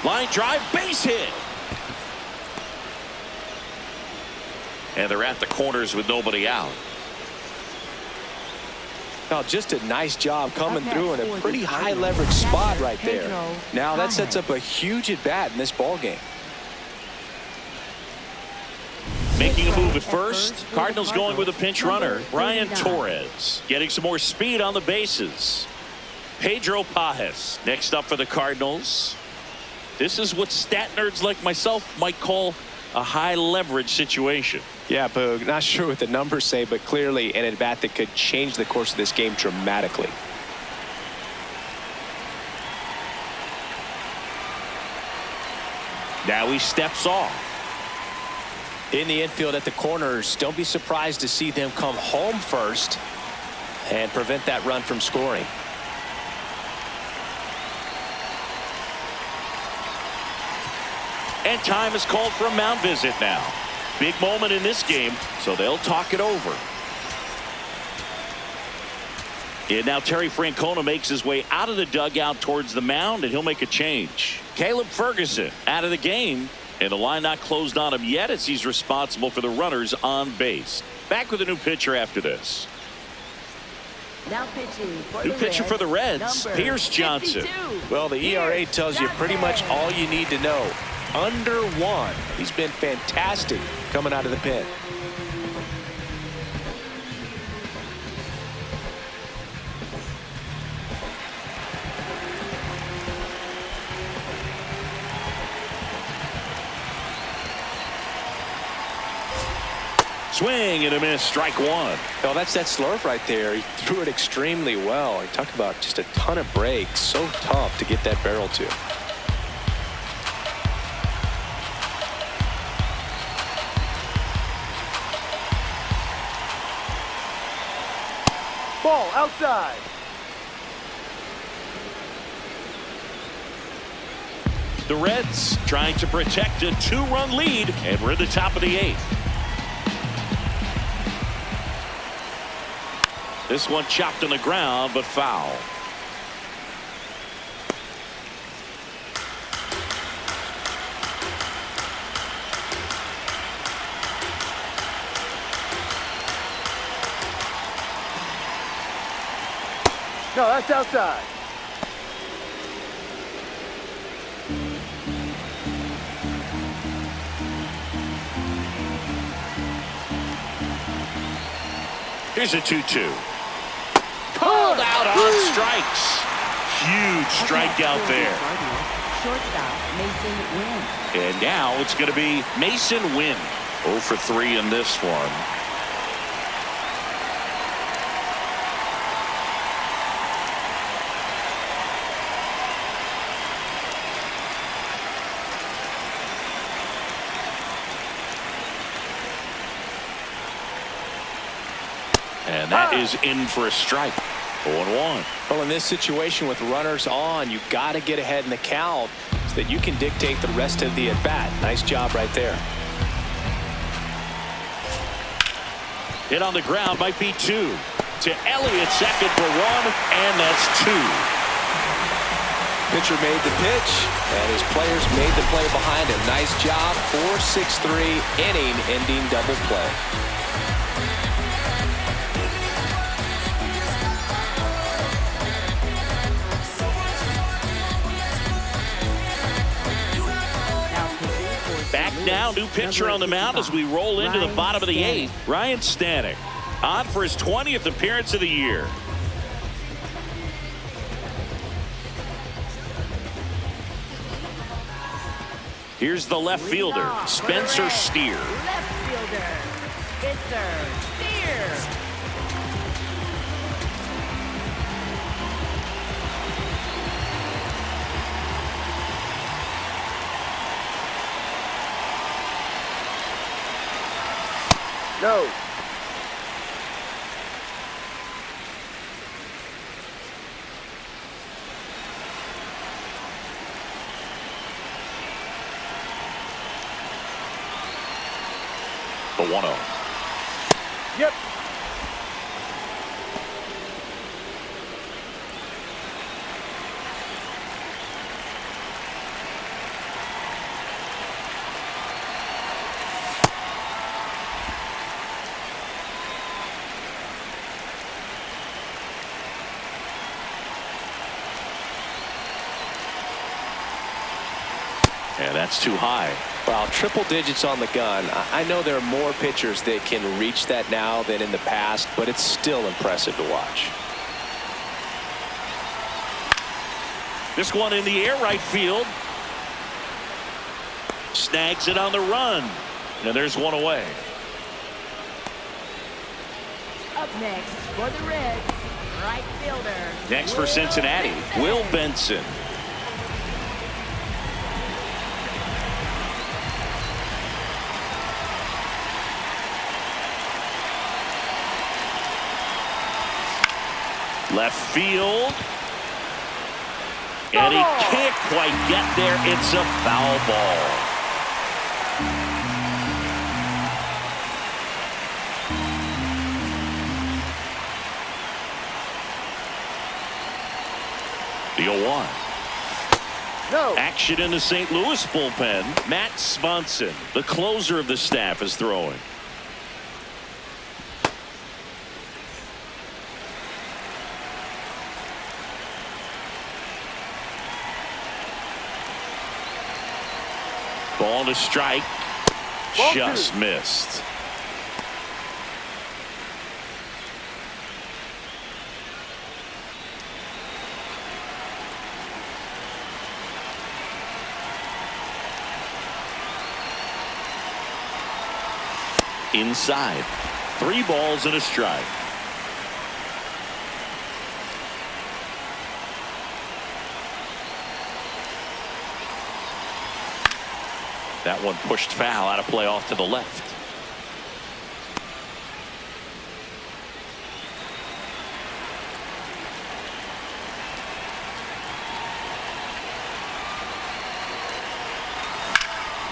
Line drive, base hit. And they're at the corners with nobody out. Now, just a nice job coming through in a pretty high leverage spot right there. Now that sets up a huge at bat in this ball game. Making a move at first. Cardinals going with a pinch runner. Brian Torres getting some more speed on the bases. Pedro Pages next up for the Cardinals. This is what stat nerds like myself might call a high leverage situation. Yeah, Boog, not sure what the numbers say, but clearly an at-bat that could change the course of this game dramatically. Now he steps off. In the infield at the corners, don't be surprised to see them come home first and prevent that run from scoring. And time is called for a mound visit now. Big moment in this game, so they'll talk it over. And now Terry Francona makes his way out of the dugout towards the mound, and he'll make a change. Caleb Ferguson out of the game, and the line not closed on him yet as he's responsible for the runners on base. Back with a new pitcher after this. Now pitching for New the pitcher Reds, for the Reds, number Pierce Johnson. 52. Well, the ERA tells you pretty much all you need to know. Under 1. He's been fantastic coming out of the pen. Swing and a miss, strike one. Well, that's that slurve right there. He threw it extremely well. He talked about just a ton of breaks. So tough to get that barrel to. Ball outside. The Reds trying to protect a 2-run lead, and we're at the top of the 8th. This one chopped on the ground, but foul. No, that's outside. Here's a 2-2. Pulled out on strikes. Huge strikeout there. Shortstop Masyn Winn. And now it's going to be Masyn Winn. 0 for 3 in this one. And that is in for a strike. 0-1. Well, in this situation with runners on, you got to get ahead in the count so that you can dictate the rest of the at-bat. Nice job right there. Hit on the ground, might be 2. To Elly at second for 1, and that's 2. Pitcher made the pitch, and his players made the play behind him. Nice job. 4-6-3 inning-ending double play. now. New pitcher on the mound as we roll into the bottom of the 8th. Ryan Stanek on for his 20th appearance of the year. Here's the left fielder, Spencer Steer. Left fielder, Spencer Steer. No. The 1-0. Yep. And that's too high. Well, triple digits on the gun. I know there are more pitchers that can reach that now than in the past, but it's still impressive to watch. This one in the air right field. Snags it on the run. And there's one away. Up next for the Reds, right fielder. Next for Cincinnati, Will Benson. Left field. And he can't quite get there. It's a foul ball. The 0-1. No. Action in the St. Louis bullpen. Matt Swanson, the closer of the staff, is throwing. Ball to strike. Just missed. Inside. 3 balls and a strike. That one pushed foul, out of play off to the left.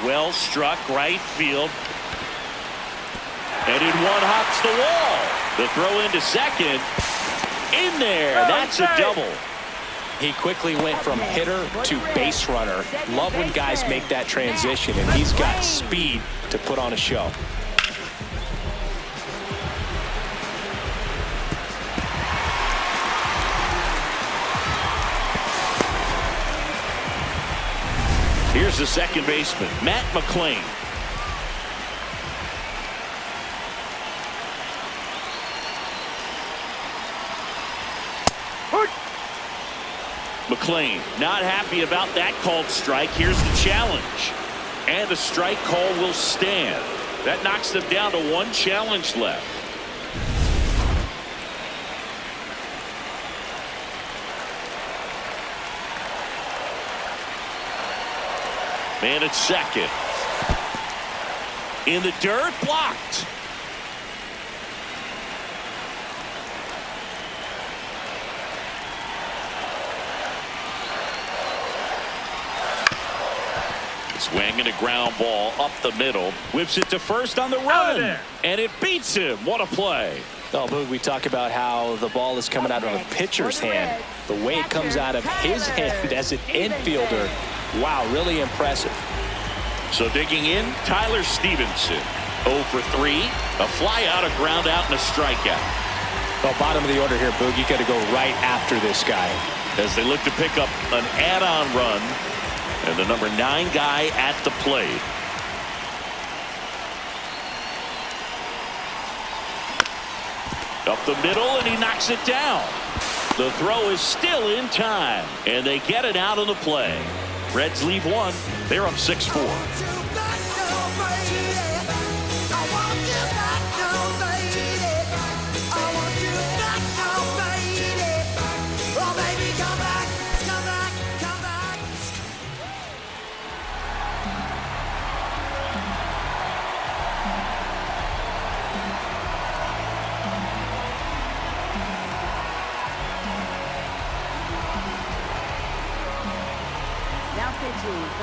Well struck right field. And in one hops the wall. The throw into second. In there. That's a double. He quickly went from hitter to base runner. Love when guys make that transition, and he's got speed to put on a show. Here's the second baseman, Matt McLain. McLain not happy about that called strike. Here's the challenge. And the strike call will stand. That knocks them down to 1 challenge left. Man at second. In the dirt, blocked. Swinging a ground ball up the middle. Whips it to first on the run. And it beats him. What a play. Oh, Boog, we talk about how the ball is coming out of a pitcher's hand. The way it comes out of his hand as an infielder. Wow, really impressive. So digging in, Tyler Stephenson. 0 for 3. A fly out, a ground out, and a strikeout. Well, bottom of the order here, Boog. You got to go right after this guy. As they look to pick up an add-on run. And the number 9 guy at the plate. Up the middle, and he knocks it down. The throw is still in time, and they get it out of the play. Reds leave one. They're up 6-4.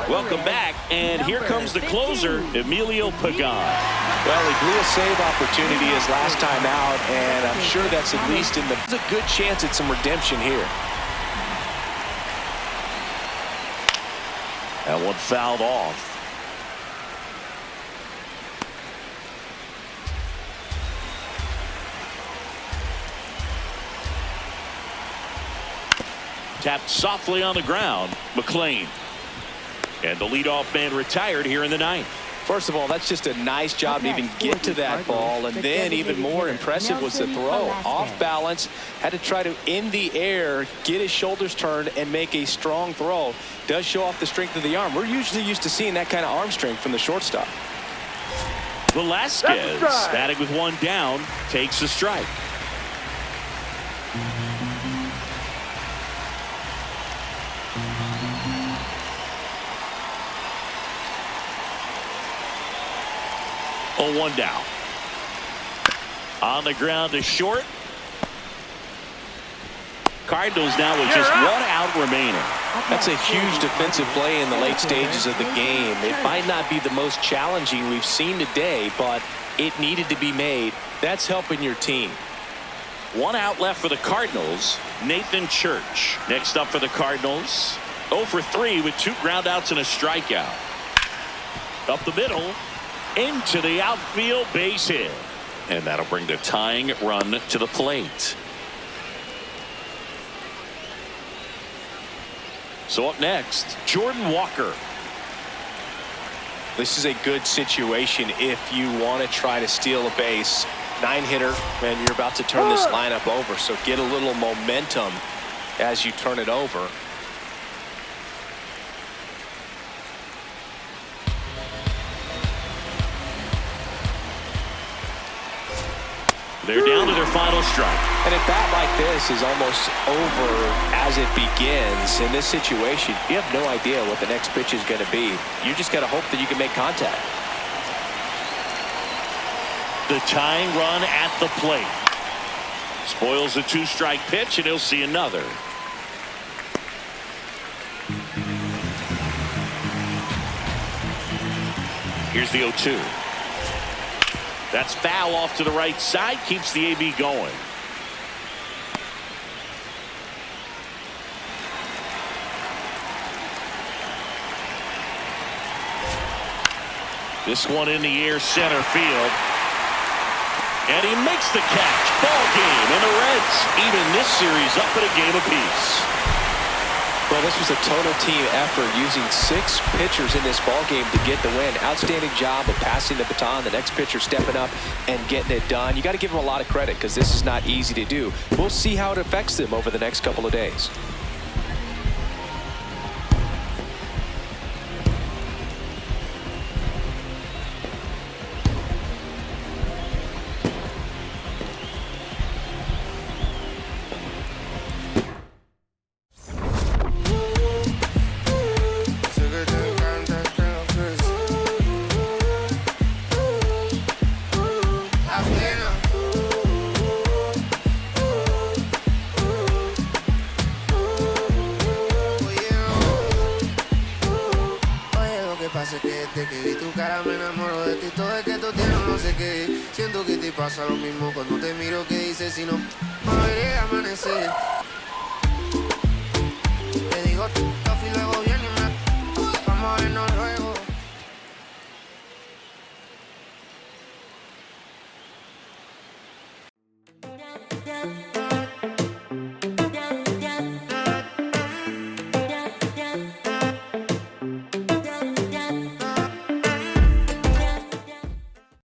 Welcome back, and here comes the closer, Emilio Pagan. Well, he blew a save opportunity his last time out, and I'm sure that's at least in the... There's a good chance at some redemption here. That one fouled off. Tapped softly on the ground. McLain. And the leadoff man retired here in the ninth. First of all, that's just a nice job to even get to that ball. And then even more impressive was the throw. Off balance, had to try to, in the air, get his shoulders turned and make a strong throw. Does show off the strength of the arm. We're usually used to seeing that kind of arm strength from the shortstop. Velazquez, batting with one down, takes a strike. Oh, one down. On the ground to short. Cardinals now with just 1 out remaining. That's a huge defensive play in the late stages of the game. It might not be the most challenging we've seen today, but it needed to be made. That's helping your team. 1 out left for the Cardinals. Nathan Church. Next up for the Cardinals. 0 for 3 with 2 ground outs and a strikeout. Up the middle. Into the outfield, base hit. And that'll bring the tying run to the plate. So up next, Jordan Walker. This is a good situation if you want to try to steal a base. 9-hitter, and you're about to turn this lineup over. So get a little momentum as you turn it over. They're down to their final strike. And a bat like this is almost over as it begins. In this situation, you have no idea what the next pitch is going to be. You just got to hope that you can make contact. The tying run at the plate. Spoils a 2-strike pitch, and he'll see another. Here's the 0-2. That's foul off to the right side, keeps the AB going. This one in the air, center field. And he makes the catch. Ball game, and the Reds even this series up at a game apiece. Well, this was a total team effort, using 6 pitchers in this ball game to get the win. Outstanding job of passing the baton. The next pitcher stepping up and getting it done. You got to give them a lot of credit because this is not easy to do. We'll see how it affects them over the next couple of days. Pasa lo mismo cuando te miro, que dices si no me veré amanecer. Te digo y luego viene y me vamos a vernos luego.